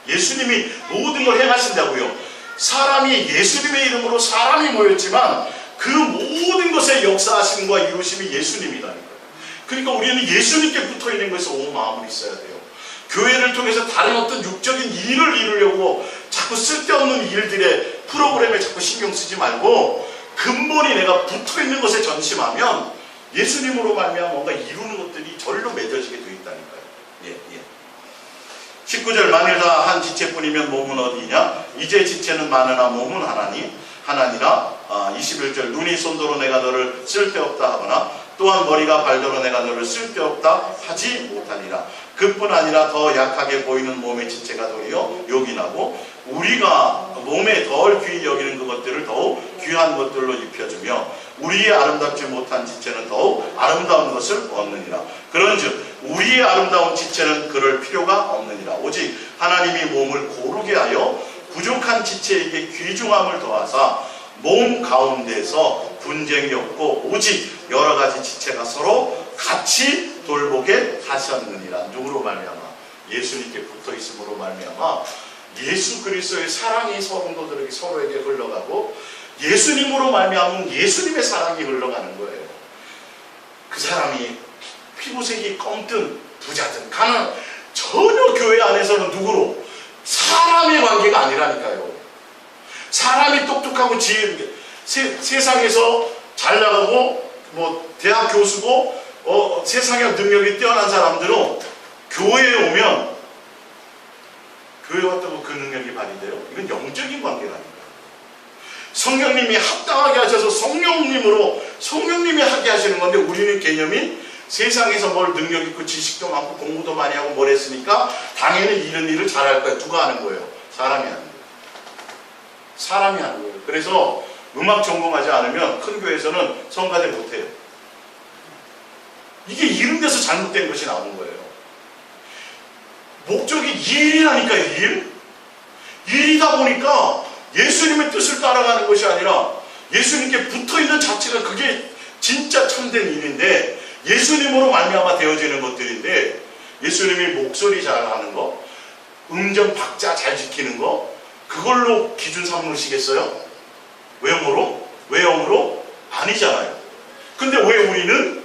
예수님이 모든 걸 행하신다고요. 사람이 예수님의 이름으로 사람이 모였지만 그 모든 것에 역사하심과 이루심이 예수님이라니까요. 그러니까 우리는 예수님께 붙어있는 것에 온 마음을 있어야 돼요. 교회를 통해서 다른 어떤 육적인 일을 이루려고 자꾸 쓸데없는 일들의 프로그램에 자꾸 신경 쓰지 말고 근본이 내가 붙어있는 것에 전심하면 예수님으로 말미암아 뭔가 이루는 것들이 절로 맺어지게 되어 있다니까요. 예, 예. 19절, 만일 다 한 지체뿐이면 몸은 어디냐? 이제 지체는 많으나 몸은 하나니라. 21절, 눈이 손도로 내가 너를 쓸데없다 하거나 또한 머리가 발도로 내가 너를 쓸데없다 하지 못하니라. 그뿐 아니라 더 약하게 보이는 몸의 지체가 도리어 요긴하고 우리가 몸에 덜 귀히 여기는 그것들을 더욱 귀한 것들로 입혀주며 우리의 아름답지 못한 지체는 더욱 아름다운 것을 얻느니라. 그런즉 우리의 아름다운 지체는 그럴 필요가 없느니라. 오직 하나님이 몸을 고르게 하여 부족한 지체에게 귀중함을 더하사 몸 가운데서 분쟁이 없고 오직 여러 가지 지체가 서로 같이 돌보게 하셨느니라. 누구로 말미암아? 예수님께 붙어 있음으로 말미암아 예수 그리스도의 사랑이 성도들에게 서로에게 흘러가고 예수님으로 말미암은 예수님의 사랑이 흘러가는 거예요. 그 사람이 피부색이 검든 부자든 가난 전혀 교회 안에서는 누구로? 사람의 관계가 아니라니까요. 사람이 똑똑하고 지혜로운 게 세상에서 잘 나가고 뭐 대학 교수고 세상의 능력이 뛰어난 사람들은 교회에 오면 교회 왔다고 그 능력이 발휘돼요? 이건 영적인 관계라니까요. 성령님이 합당하게 하셔서 성령님이 하게 하시는 건데 우리는 개념이 세상에서 뭘 능력 있고 지식도 많고 공부도 많이 하고 뭘 했으니까 당연히 이런 일을 잘할 거야. 누가 하는 거예요? 사람이 하는 거예요. 사람이 하는 거예요. 그래서 음악 전공하지 않으면 큰 교회에서는 성가대 못해요. 이게 이런 데서 잘못된 것이 나온 거예요. 목적이 일이라니까요. 일이다 보니까 예수님의 뜻을 따라가는 것이 아니라 예수님께 붙어있는 자체가 그게 진짜 참된 일인데 예수님으로 말미암아 되어지는 것들인데 예수님이 목소리 잘하는 거, 음정 박자 잘 지키는 거 그걸로 기준 삼으시겠어요? 외형으로? 아니잖아요. 근데 왜 우리는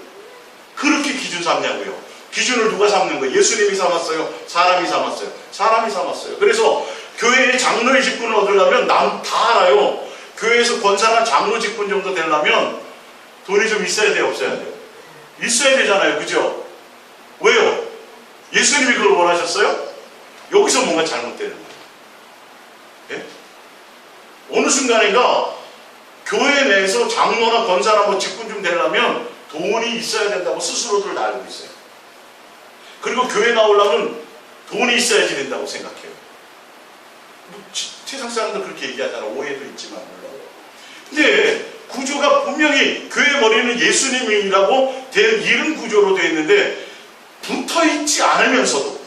그렇게 기준 삼냐고요? 기준을 누가 삼는 거예요? 예수님이 삼았어요? 사람이 삼았어요? 사람이 삼았어요. 그래서 교회의 장로의 직분을 얻으려면 남 다 알아요. 교회에서 권사나 장로 직분 정도 되려면 돈이 좀 있어야 돼요? 없어야 돼요? 있어야 되잖아요. 그죠? 왜요? 예수님이 그걸 원하셨어요? 여기서 뭔가 잘못되는 거예요. 예? 어느 순간인가 교회 내에서 장로나 권사나 뭐 직분 좀 되려면 돈이 있어야 된다고 스스로들 다 알고 있어요. 그리고 교회 나오려면 돈이 있어야지 된다고 생각해요. 뭐 세상 사람들 그렇게 얘기하잖아. 오해도 있지만 몰라요. 근데 구조가 분명히 교회 머리는 예수님이라고 된 이런 구조로 되어 있는데 붙어있지 않으면서도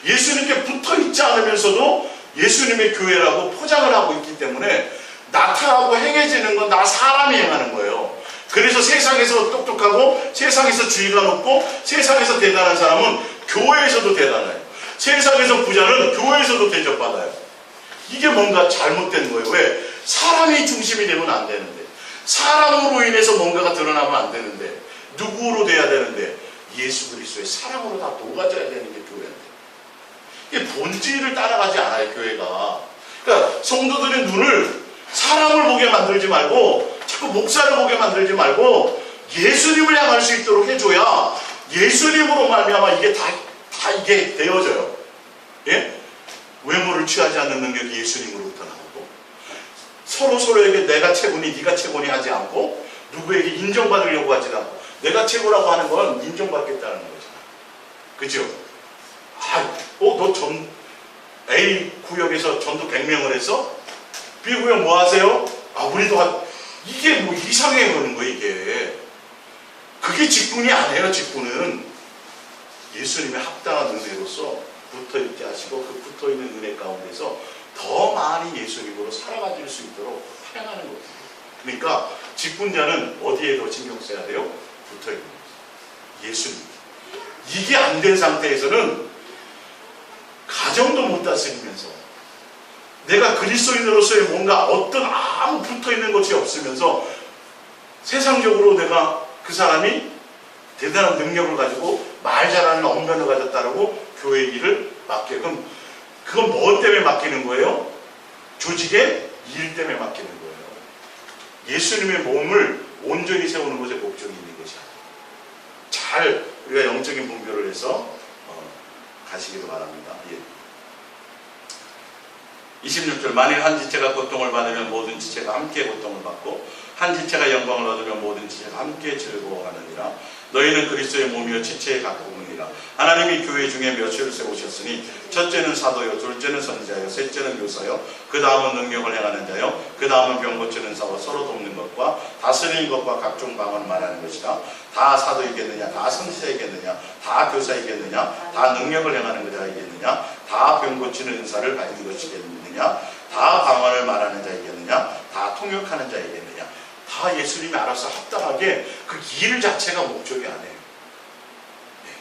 예수님께 붙어있지 않으면서도 예수님의 교회라고 포장을 하고 있기 때문에 나타나고 행해지는 건 나 사람이 행하는 거예요. 그래서 세상에서 똑똑하고 세상에서 주의가 높고 세상에서 대단한 사람은 교회에서도 대단해요. 세상에서 부자는 교회에서도 대접받아요. 이게 뭔가 잘못된 거예요. 왜? 사람이 중심이 되면 안 되는데 사람으로 인해서 뭔가가 드러나면 안 되는데 누구로 돼야 되는데 예수 그리스도의 사랑으로 다 녹아져야 되는 게 교회인데 이게 본질을 따라가지 않아요. 교회가. 그러니까 성도들의 눈을 사람을 보게 만들지 말고 자꾸 목사를 보게 만들지 말고 예수님을 향할 수 있도록 해줘야 예수님으로 말미암아 이게 다 이게 되어져요. 예? 외모를 취하지 않는 능력이 예수님으로부터 나오고 서로에게 내가 최고니 네가 최고니 하지 않고 누구에게 인정받으려고 하지 않고 내가 최고라고 하는 건 인정받겠다는 거잖아. 그죠? 너 A 구역에서 전도 100명을 했어? B 구역 뭐 하세요? 우리도 이게 뭐 이상해 보는 거예요. 이게 그게 직분이 아니에요. 직분은 예수님의 합당한 은혜로서 붙어있게 하시고 그 붙어있는 은혜 가운데서 더 많이 예수님으로 살아가질 수 있도록 사랑하는 거예요. 그러니까 직분자는 어디에 더 신경 써야 돼요? 붙어있는 거예요. 예수님. 이게 안 된 상태에서는 가정도 못 다스리면서 내가 그리스도인으로서의 뭔가 어떤 아무 붙어있는 것이 없으면서 세상적으로 내가 그 사람이 대단한 능력을 가지고 말 잘하는 언변을 가졌다라고 교회 일을 맡게. 그럼 그건 뭐 때문에 맡기는 거예요? 조직의 일 때문에 맡기는 거예요. 예수님의 몸을 온전히 세우는 것에 목적이 있는 것이야. 잘 우리가 영적인 분별을 해서 가시기도 바랍니다. 예. 26절 만일 한 지체가 고통을 받으면 모든 지체가 함께 고통을 받고 한 지체가 영광을 얻으면 모든 지체가 함께 즐거워하느니라. 너희는 그리스도의 몸이요 지체의 각부분이라. 하나님이 교회 중에 몇을 세우셨으니 첫째는 사도요, 둘째는 선지자요, 셋째는 교사요, 그 다음은 능력을 행하는 자요, 그 다음은 병 고치는 사와 서로 돕는 것과 다스리는 것과 각종 방언을 말하는 것이라. 다 사도이겠느냐, 다 선지자이겠느냐, 다 교사이겠느냐, 다 능력을 행하는 자이겠느냐, 다 병 고치는 은사를 가진 것이겠느냐, 다 방언을 말하는 자이겠느냐, 다 통역하는 자이겠느냐. 다 예수님이 알아서 합당하게 그 일 자체가 목적이 아니에요. 네.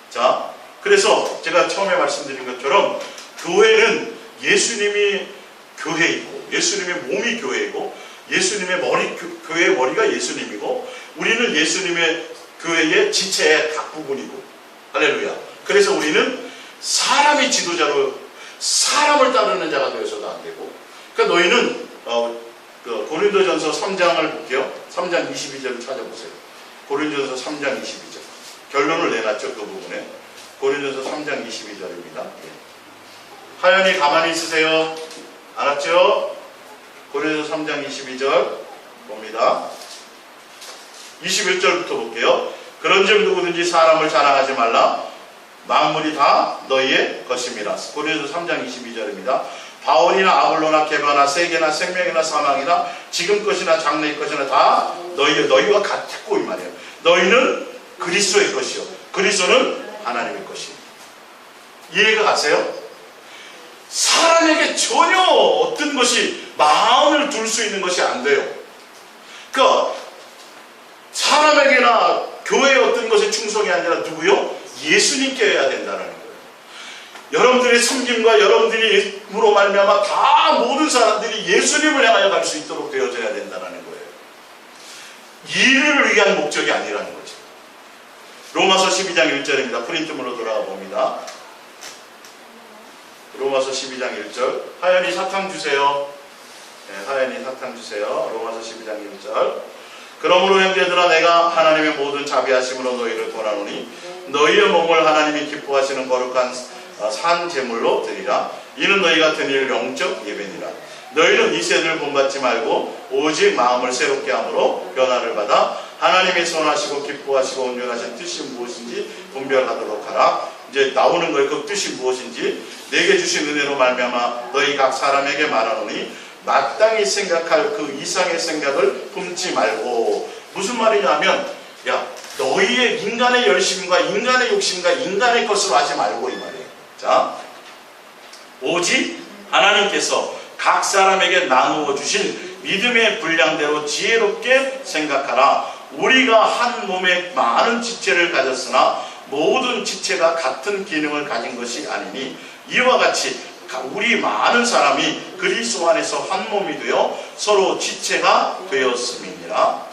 자, 그래서 제가 처음에 말씀드린 것처럼 교회는 예수님이 교회이고 예수님의 몸이 교회이고 예수님의 머리, 교회의 머리가 예수님이고 우리는 예수님의 교회의 지체의 각 부분이고 할렐루야. 그래서 우리는 사람이 지도자로 사람을 따르는 자가 되어서도 안 되고 그러니까 너희는 고린도전서 3장을 볼게요. 3장 22절을 찾아보세요. 고린도전서 3장 22절. 결론을 내놨죠. 그 부분에. 고린도전서 3장 22절입니다. 하연이 가만히 있으세요. 알았죠? 고린도전서 3장 22절 봅니다. 21절부터 볼게요. 그런즉 누구든지 사람을 자랑하지 말라. 만물이 다 너희의 것임이라. 고린도전서 3장 22절입니다. 바울이나 아볼로나 게바나 세계나 생명이나 사망이나 지금 것이나 장래의 것이나 다 너희와 같고 이 말이에요. 너희는 그리스도의 것이요 그리스도는 하나님의 것이요. 이해가 가세요? 사람에게 전혀 어떤 것이 마음을 둘 수 있는 것이 안 돼요. 그러니까 사람에게나 교회의 어떤 것에 충성이 아니라 누구요? 예수님께 해야 된다는 거예요. 여러분들의 섬김과 여러분들이 힘으로 말미암아 다 모든 사람들이 예수님을 향하여 갈 수 있도록 되어져야 된다는 거예요. 일을 위한 목적이 아니라는 거죠. 로마서 12장 1절입니다. 프린트물로 돌아가 봅니다. 로마서 12장 1절. 하연이 사탕 주세요. 네, 하연이 사탕 주세요. 로마서 12장 1절. 그러므로 형제들아 내가 하나님의 모든 자비하심으로 너희를 권하노니 너희의 몸을 하나님이 기뻐하시는 거룩한 산 제물로 드리라. 이는 너희 같은 일 영적 예배니라. 너희는 이 세대를 본받지 말고 오직 마음을 새롭게 함으로 변화를 받아 하나님의 선하시고 기뻐하시고 온전하신 뜻이 무엇인지 분별하도록 하라. 이제 나오는 거예요. 그 뜻이 무엇인지 내게 주신 은혜로 말미암아 너희 각 사람에게 말하노니 마땅히 생각할 그 이상의 생각을 품지 말고. 무슨 말이냐면 야 너희의 인간의 열심과 인간의 욕심과 인간의 것으로 하지 말고 이 말이에요. 자, 오직 하나님께서 각 사람에게 나누어 주신 믿음의 분량대로 지혜롭게 생각하라. 우리가 한 몸에 많은 지체를 가졌으나 모든 지체가 같은 기능을 가진 것이 아니니 이와 같이 우리 많은 사람이 그리스도 안에서 한 몸이 되어 서로 지체가 되었느니라.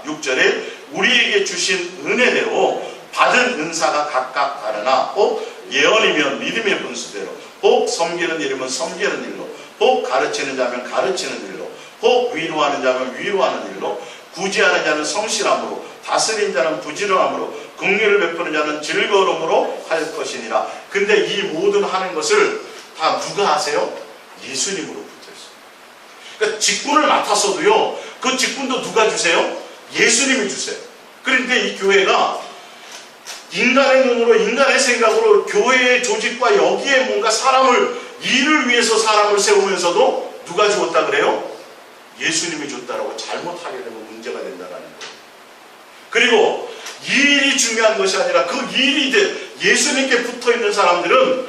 6절에 우리에게 주신 은혜대로 받은 은사가 각각 다르나 혹 예언이면 믿음의 분수대로, 혹 섬기는 일이면 섬기는 일로, 혹 가르치는 자면 가르치는 일로, 혹 위로하는 자면 위로하는 일로, 구제하는 자는 성실함으로, 다스린 자는 부지런함으로, 긍휼을 베푸는 자는 즐거움으로 할 것이니라. 근데 이 모든 하는 것을 다 누가 하세요? 예수님으로 붙어있어요. 그러니까 직분을 맡았어도요, 그 직분도 누가 주세요? 예수님이 주세요. 그런데 이 교회가 인간의 눈으로 인간의 생각으로 교회의 조직과 여기에 뭔가 사람을 일을 위해서 사람을 세우면서도 누가 주었다 그래요? 예수님이 줬다라고 잘못하게 되면 문제가 된다는 거예요. 그리고 이 일이 중요한 것이 아니라 그 일이 예수님께 붙어있는 사람들은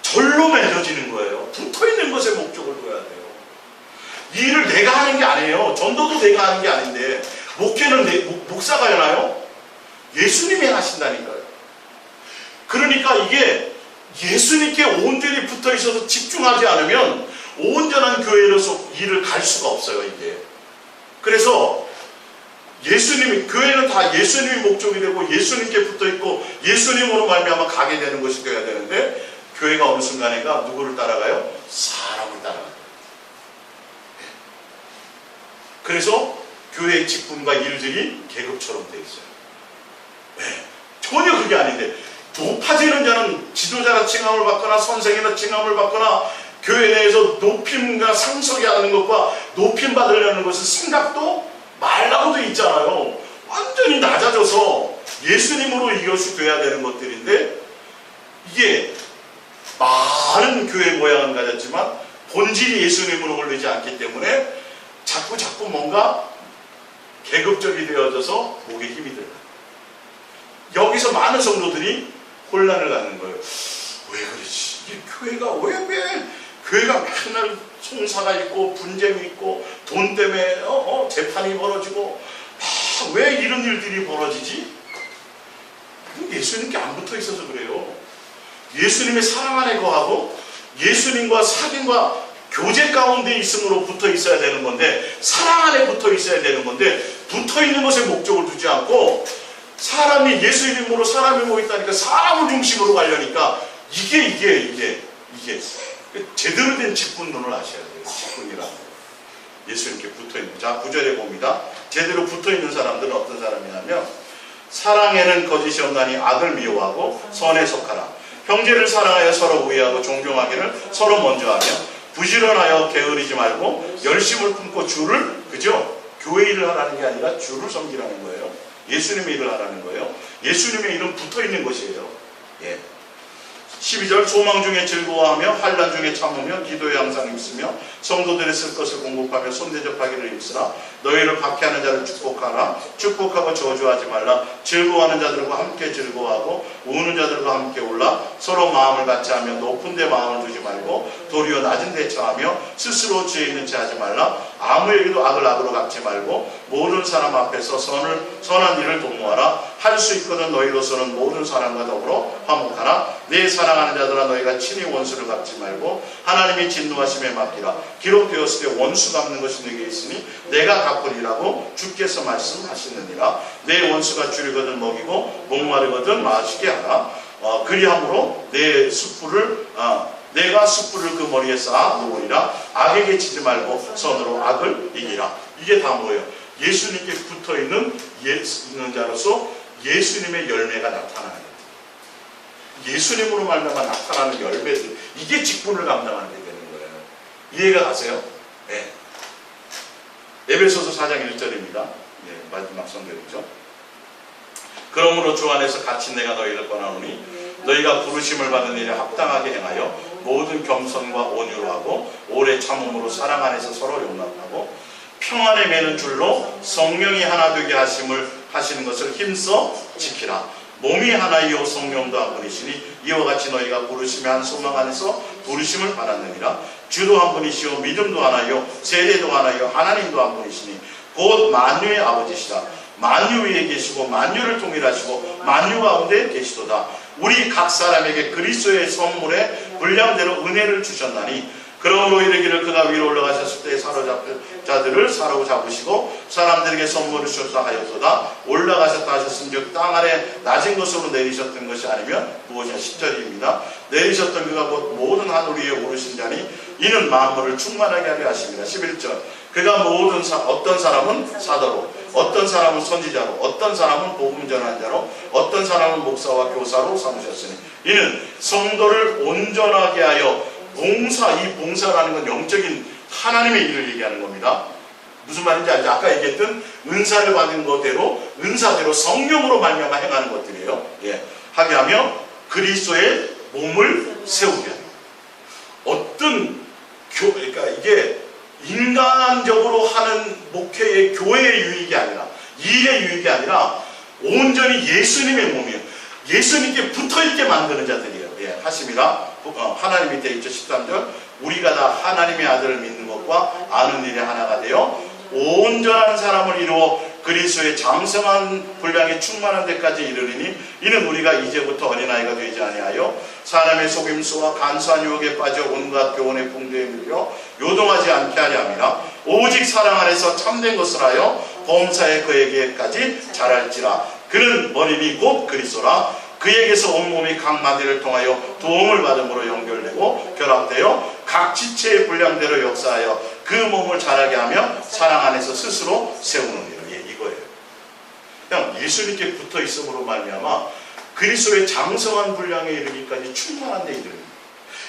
절로 맺어지는 거예요. 붙어있는 것에 목적을 둬야 돼요. 이 일을 내가 하는 게 아니에요. 전도도 내가 하는 게 아닌데 목회는 목사가 하나요? 예수님이 하신다니까요. 그러니까 이게 예수님께 온전히 붙어 있어서 집중하지 않으면 온전한 교회로서 일을 갈 수가 없어요, 이게. 그래서 예수님이, 교회는 다 예수님이 목적이 되고 예수님께 붙어 있고 예수님으로 말미암아 가게 되는 것이 되어야 되는데, 교회가 어느 순간에가 누구를 따라가요? 사람을 따라가요. 그래서 교회의 직분과 일들이 계급처럼 되어 있어요. 네. 전혀 그게 아닌데, 높아지는 자는 지도자라 칭함을 받거나 선생이라 칭함을 받거나 교회 내에서 높임과 상속이 하는 것과 높임 받으려는 것은 생각도 말라고 돼 있잖아요. 완전히 낮아져서 예수님으로 이것이 돼야 되는 것들인데, 이게 많은 교회 모양은 가졌지만 본질이 예수님으로 흐르지 않기 때문에 자꾸 뭔가 계급적이 되어져서 목에 힘이 들어요. 여기서 많은 성도들이 혼란을 갖는 거예요. 왜 그러지? 이게 교회가 왜 교회가 맨날 송사가 있고 분쟁이 있고 돈 때문에 재판이 벌어지고 왜 이런 일들이 벌어지지? 예수님께 안 붙어 있어서 그래요. 예수님의 사랑 안에 거하고 예수님과 사귐과 교제 가운데 있음으로 붙어 있어야 되는 건데, 사랑 안에 붙어 있어야 되는 건데, 붙어 있는 것에 목적을 두지 않고 사람이 예수 이름으로 사람이 모였다니까 사람을 중심으로 가려니까 이게 제대로 된 직분론을 아셔야 돼요. 직분이라는 거. 예수님께 붙어 있는. 자, 9절에 봅니다. 제대로 붙어 있는 사람들은 어떤 사람이냐면, 사랑에는 거짓이 없나니 악을 미워하고 선에 속하라. 형제를 사랑하여 서로 우애하고 존경하기를 서로 먼저 하며, 부지런하여 게으르지 말고 열심을 품고 주를, 그죠? 교회 일을 하라는 게 아니라 주를 섬기라는 거예요. 예수님의 일을 하라는 거예요. 예수님의 일은 붙어 있는 것이에요. 예. 12절, 소망 중에 즐거워하며 환난 중에 참으며 기도에 항상 힘쓰며 성도들의 쓸 것을 공급하며 손대접하기를 힘쓰라. 너희를 박해하는 자를 축복하라. 축복하고 저주하지 말라. 즐거워하는 자들과 함께 즐거워하고 우는 자들과 함께 울라. 서로 마음을 같이 하며 높은 데 마음을 두지 말고 도리어 낮은 데 처하며 스스로 지혜 있는 체 하지 말라. 아무에게도 악을 악으로 갚지 말고 모든 사람 앞에서 선한 일을 도모하라. 할 수 있거든 너희로서는 모든 사람과 더불어 화목하라. 내 사랑하는 자들아, 너희가 친히 원수를 갚지 말고 하나님이 진노하심에 맡기라. 기록되었을 때 원수 갚는 것이 내게 있으니 내가 갚으리라고 주께서 말씀하시느니라. 내 원수가 줄이거든 먹이고 목마르거든 마시게 하라. 그리함으로 내가 숯불을 그 머리에 쌓아 놓으리라. 악에게 치지 말고 선으로 악을 이기라. 이게 다 뭐예요? 예수님께 붙어있는 자로서 예수님의 열매가 나타나는 거예요. 예수님으로 말미암아 나타나는 열매들, 이게 직분을 감당하게 되는 거예요. 이해가 가세요? 네. 에베소서 4장 1절입니다. 네, 마지막 성경이죠. 그러므로 주 안에서 갇힌 내가 너희를 권하노니 너희가 부르심을 받은 일에 합당하게 행하여 모든 겸손과 온유로 하고 오래 참음으로 사랑 안에서 서로 용납하고 평안에 매는 줄로 성령이 하나 되게 하시는 것을 힘써 지키라. 몸이 하나이요 성령도 한 분이시니 이와 같이 너희가 부르심의 한 소망 안에서 부르심을 받았느니라. 주도 한 분이시요 믿음도 하나요 세례도 하나요 하나님도 한 분이시니 곧 만유의 아버지시다. 만유 위에 계시고 만유를 통일하시고 만유 가운데 계시도다. 우리 각 사람에게 그리스도의 선물에 분량대로 은혜를 주셨나니 그러므로 이르기를 그가 위로 올라가셨을 때 사로잡힌 자들을 사로잡으시고 사람들에게 선물을 주셨다 하였도다. 올라가셨다 하셨은즉 땅 아래 낮은 곳으로 내리셨던 것이 아니면 무엇이냐. 10절입니다. 내리셨던 그가 곧 모든 하늘 위에 오르신 자니 이는 만물을 충만하게 하려 하십니다. 11절. 그가 모든 어떤 사람은 사도로, 어떤 사람은 선지자로, 어떤 사람은 복음 전한 자로, 어떤 사람은 목사와 교사로 삼으셨으니 이는 성도를 온전하게 하여 이 봉사라는 건 영적인 하나님의 일을 얘기하는 겁니다. 무슨 말인지 알죠? 아까 얘기했던 은사를 받은 것대로 은사대로 성령으로 말미암아 행하는 것들이에요. 예. 하게 하며 그리스도의 몸을 세우게 하는. 그러니까 이게 인간적으로 하는 목회의 교회의 유익이 아니라, 일의 유익이 아니라 온전히 예수님의 몸이에요. 예수님께 붙어있게 만드는 자들이에요. 예, 하심이라. 하나님 밑에 있죠. 13절. 우리가 다 하나님의 아들을 믿는 것과 아는 일에 하나가 되어 온전한 사람을 이루어 그리스도의 장성한 분량에 충만한 데까지 이르리니 이는 우리가 이제부터 어린아이가 되지 아니하여 사람의 속임수와 간사한 유혹에 빠져 온갖 교훈의 풍조에 밀려 요동하지 않게 하려 함이라. 오직 사랑 안에서 참된 것을 하여 범사에 그에게까지 자랄지라. 그는 머리니 곧 그리스도라. 그에게서 온몸이 각 마디를 통하여 도움을 받음으로 연결되고 결합되어 각 지체의 분량대로 역사하여 그 몸을 자라게 하며 사랑 안에서 스스로 세우느니라. 이거예요. 그냥 예수님께 붙어 있음으로 말미암아 그리스도의 장성한 분량에 이르기까지 충만한 데 이르는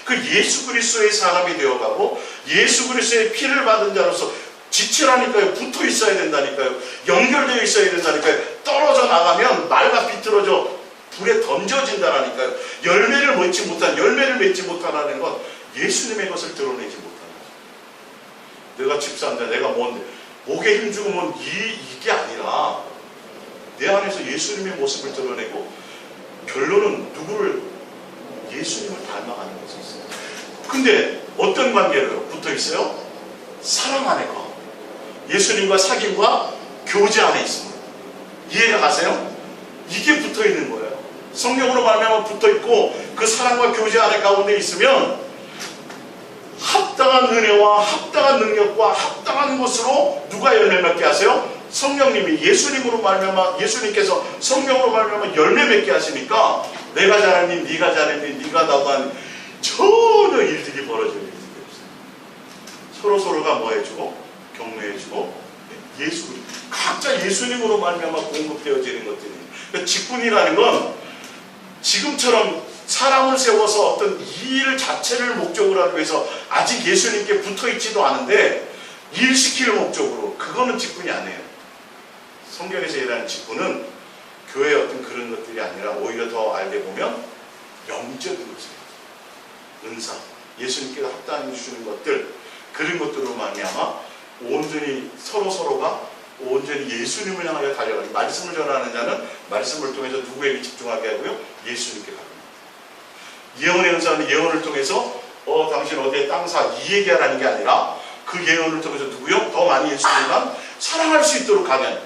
그 예수 그리스도의 사람이 되어가고 예수 그리스도의 피를 받은 자로서 지체라니까요. 붙어 있어야 된다니까요. 연결되어 있어야 된다니까요. 떨어져 나가면 말가 비틀어져 불에 던져진다라니까요. 열매를 맺지 못하라는 건 예수님의 것을 드러내지 못하는 거죠. 내가 집사인데 내가 뭔데 목에 힘주고 뭔 이게 아니라 내 안에서 예수님의 모습을 드러내고 결론은 누구를 예수님을 닮아가는 것이 있어요. 근데 어떤 관계로 붙어 있어요? 사랑 안에 가. 예수님과 사귐과 교제 안에 있습니다. 이해가 가세요? 이게 붙어 있는 거예요. 성령으로 말미암아 붙어 있고 그 사랑과 교제 안에 가운데 있으면 합당한 은혜와 합당한 능력과 합당한 것으로 누가 열매 맺게 하세요? 성령님이 예수님으로 말미암아 예수님께서 성령으로 말미암아 열매 맺게 하시니까 내가 잘했니 네가 잘했니 네가 나도 아니 전혀 일들이 벌어질 일이 없어요. 서로가 뭐 해주고 격려해주고 각자 예수님으로 말미암아 공급되어지는 것들이 그러니까 직분이라는 건 지금처럼 사람을 세워서 어떤 일 자체를 목적으로 하기 위해서 아직 예수님께 붙어있지도 않은데 일시킬 목적으로 그거는 직분이 아니에요. 성경에서 일하는 직분은 교회의 어떤 그런 것들이 아니라 오히려 더 알게 보면 영적인 것이에요. 은사, 예수님께서 합당해 주시는 것들 그런 것들로 말미암아 온전히 서로가 온전히 예수님을 향하여 달려가는 말씀을 전하는 자는 말씀을 통해서 누구에게 집중하게 하고요? 예수님께 가는 예언의 은사는 예언을 통해서 당신 어디에 땅 사 이 얘기하라는 게 아니라 그 예언을 통해서 누구요? 더 많이 예수님만 사랑할 수 있도록 가는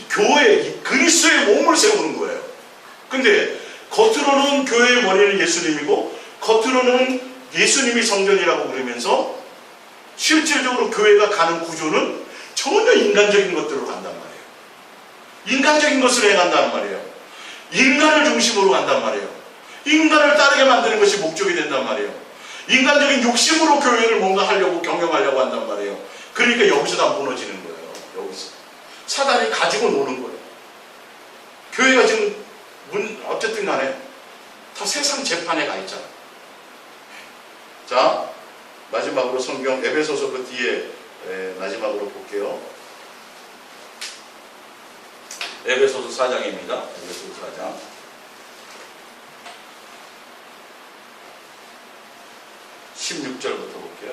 교회 그리스도의 몸을 세우는 거예요. 근데 겉으로는 교회의 머리는 예수님이고 겉으로는 예수님이 성전이라고 그러면서 실질적으로 교회가 가는 구조는 전혀 인간적인 것들로 간단 말이에요. 인간적인 것을 해간다는 말이에요. 인간을 중심으로 간단 말이에요. 인간을 따르게 만드는 것이 목적이 된단 말이에요. 인간적인 욕심으로 교회를 뭔가 하려고 경영하려고 한단 말이에요. 그러니까 여기서 다 무너지는 거예요. 여기서 사단이 가지고 노는 거예요. 교회가 지금 어쨌든 간에 다 세상 재판에 가 있잖아요. 자, 마지막으로 성경 에베소서 그 뒤에 마지막으로 볼게요. 에베소서 4장입니다. 에베소서 4장 16절부터 볼게요.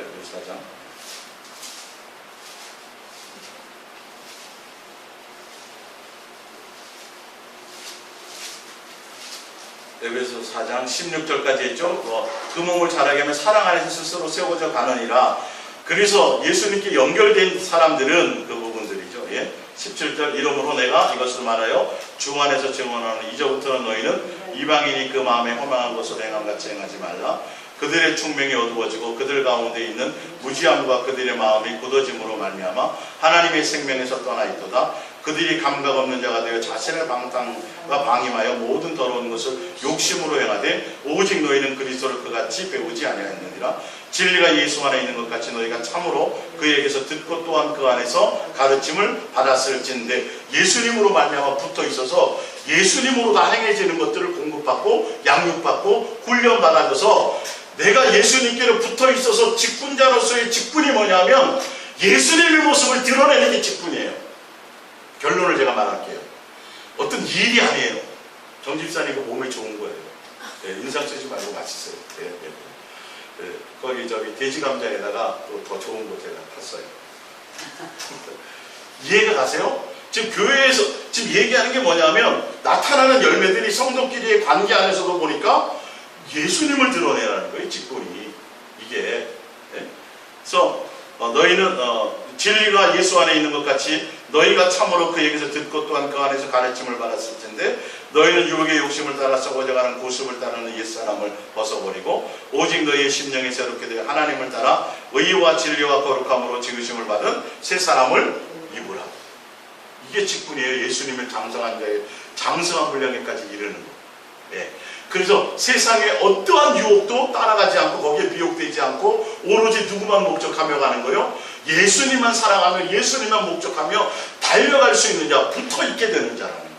에베소서 4장 16절까지 했죠. 그 몸을 자라게 하면 사랑 안에서 스스로 세워져 가느니라. 그래서 예수님께 연결된 사람들은 그 부분들이죠. 17절 이러므로 내가 이것을 말하여 주 안에서 증언하는 이제부터는 너희는 이방인이 그 마음에 허망한 것을 행함같이 행하지 말라. 그들의 충명이 어두워지고 그들 가운데 있는 무지함과 그들의 마음이 굳어짐으로 말미암아 하나님의 생명에서 떠나 있도다. 그들이 감각 없는 자가 되어 자신의 방탕과 방임하여 모든 더러운 것을 욕심으로 행하되 오직 너희는 그리스도를 그같이 배우지 아니하였느니라. 진리가 예수 안에 있는 것 같이 너희가 참으로 그에게서 듣고 또한 그 안에서 가르침을 받았을진데 예수님으로 말미암아 붙어 있어서 예수님으로 다 행해지는 것들을 공급받고 양육받고 훈련받아서 내가 예수님께로 붙어 있어서 직분자로서의 직분이 뭐냐면 예수님의 모습을 드러내는 게 직분이에요. 결론을 제가 말할게요. 어떤 일이 아니에요. 정집사님 그 몸에 좋은 거예요. 인상 쓰지 말고 마시세요. 거기 돼지감자에다가 또 더 좋은 거 제가 탔어요. 이해가 가세요? 지금 교회에서 지금 얘기하는 게 뭐냐면 나타나는 열매들이 성도끼리의 관계 안에서도 보니까 예수님을 드러내라는 거예요. 직분이 이게. 그래서 너희는 진리가 예수 안에 있는 것 같이 너희가 참으로 그에게서 듣고 또한 그 안에서 가르침을 받았을 텐데 너희는 유혹의 욕심을 따라 썩어져가는 고습을 따르는 옛사람을 벗어버리고 오직 너희의 심령이 새롭게 되어 하나님을 따라 의와 진리와 거룩함으로 지으심을 받은 새 사람을 입으라. 이게 직분이에요. 예수님을 장성한 자의 장성한 분량에까지 이르는 거. 예. 그래서 세상의 어떠한 유혹도 따라가지 않고 거기에 미혹되지 않고 오로지 누구만 목적하며 가는 거요? 예수님만 사랑하며 예수님만 목적하며 달려갈 수 있는 자, 붙어있게 되는 자라는 거죠.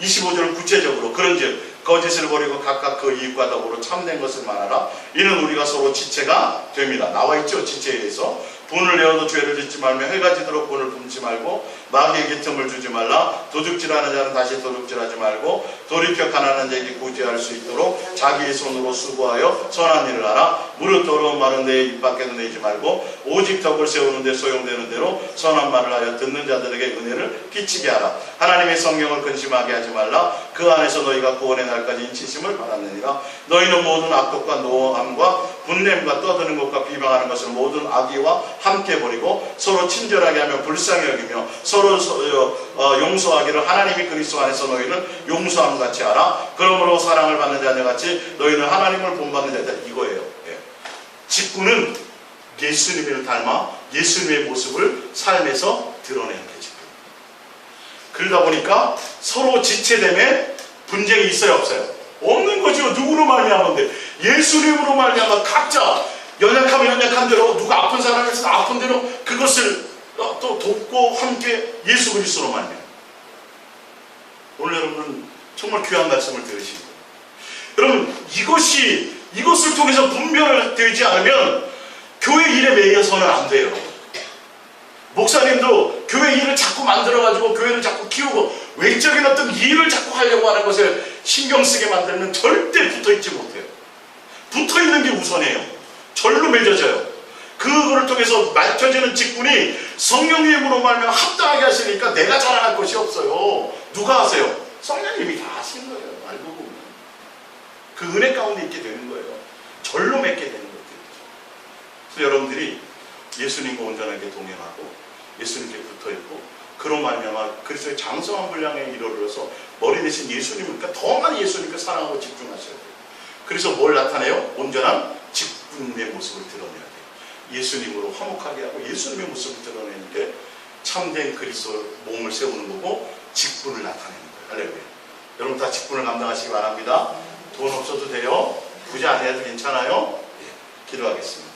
25절은 구체적으로 그런즉 거짓을 버리고 각각 그 이익과 더불어 참된 것을 말하라. 이는 우리가 서로 지체가 됩니다. 나와있죠. 지체에 대해서. 분을 내어도 죄를 짓지 말며 해가 지도록 분을 굶지 말고 마귀에게 틈을 주지 말라. 도둑질하는 자는 다시 도둑질하지 말고 돌이켜 가난한 자에게 구제할 수 있도록 자기의 손으로 수고하여 선한 일을 하라. 무릇 더러운 말은 내 입 밖에도 내지 말고 오직 덕을 세우는 데 소용되는 대로 선한 말을 하여 듣는 자들에게 은혜를 끼치게 하라. 하나님의 성령을 근심하게 하지 말라. 그 안에서 너희가 구원의 날까지 인치심을 받았느니라. 너희는 모든 악독과 노함과 분냄과 떠드는 것과 비방하는 것을 모든 악의와 함께 버리고 서로 친절하게 하며 불쌍히 여기며 서로 용서하기를 하나님이 그리스도 안에서 너희는 용서함 같이 하라. 그러므로 사랑을 받는 자녀같이 너희는 하나님을 본받는 자다. 이거예요. 예. 직분은 예수님을 닮아 예수님의 모습을 삶에서 드러내는 게 직분. 그러다 보니까 서로 지체됨에 분쟁이 있어요, 없어요? 없는 거죠. 누구로 말미암은 돼? 예수님으로 말미암아 각자 연약하면 연약한 대로, 누가 아픈 사람이 있어서 아픈 대로 그것을 또 돕고 함께 예수 그리스도로 말미암아. 오늘 여러분은 정말 귀한 말씀을 들으시고, 여러분 이것을 통해서 분별되지 않으면 교회 일에 매여서는 안 돼요. 목사님도 교회 일을 자꾸 만들어가지고 교회를 자꾸 키우고 외적인 어떤 일을 자꾸 하려고 하는 것을 신경 쓰게 만들면 절대 붙어있지 못해요. 붙어있는 게 우선이에요. 절로 맺어져요. 그거를 통해서 맡겨지는 직분이 성령의 힘으로 말면 합당하게 하시니까 내가 자랑할 것이 없어요. 누가 하세요? 성령님이 다 하시는 거예요. 알고 보면 그 은혜 가운데 있게 되는 거예요. 절로 맺게 되는 것들이죠. 그래서 여러분들이 예수님과 온전하게 동행하고 예수님께 붙어있고 그런 말미암아 그리스도의 장성한 분량에 이르러서 머리 대신 예수님을, 그러니까 더 많이 예수님께 사랑하고 집중하셔야 돼요. 그래서 뭘 나타내요? 온전한 직분의 모습을 드러내야 돼요. 예수님으로 화목하게 하고 예수님의 모습을 드러내는 게 참된 그리스도 몸을 세우는 거고 직분을 나타내는 거예요. 할렐루야. 여러분 다 직분을 감당하시기 바랍니다. 돈 없어도 돼요. 부자 안 해도 괜찮아요. 예, 기도하겠습니다.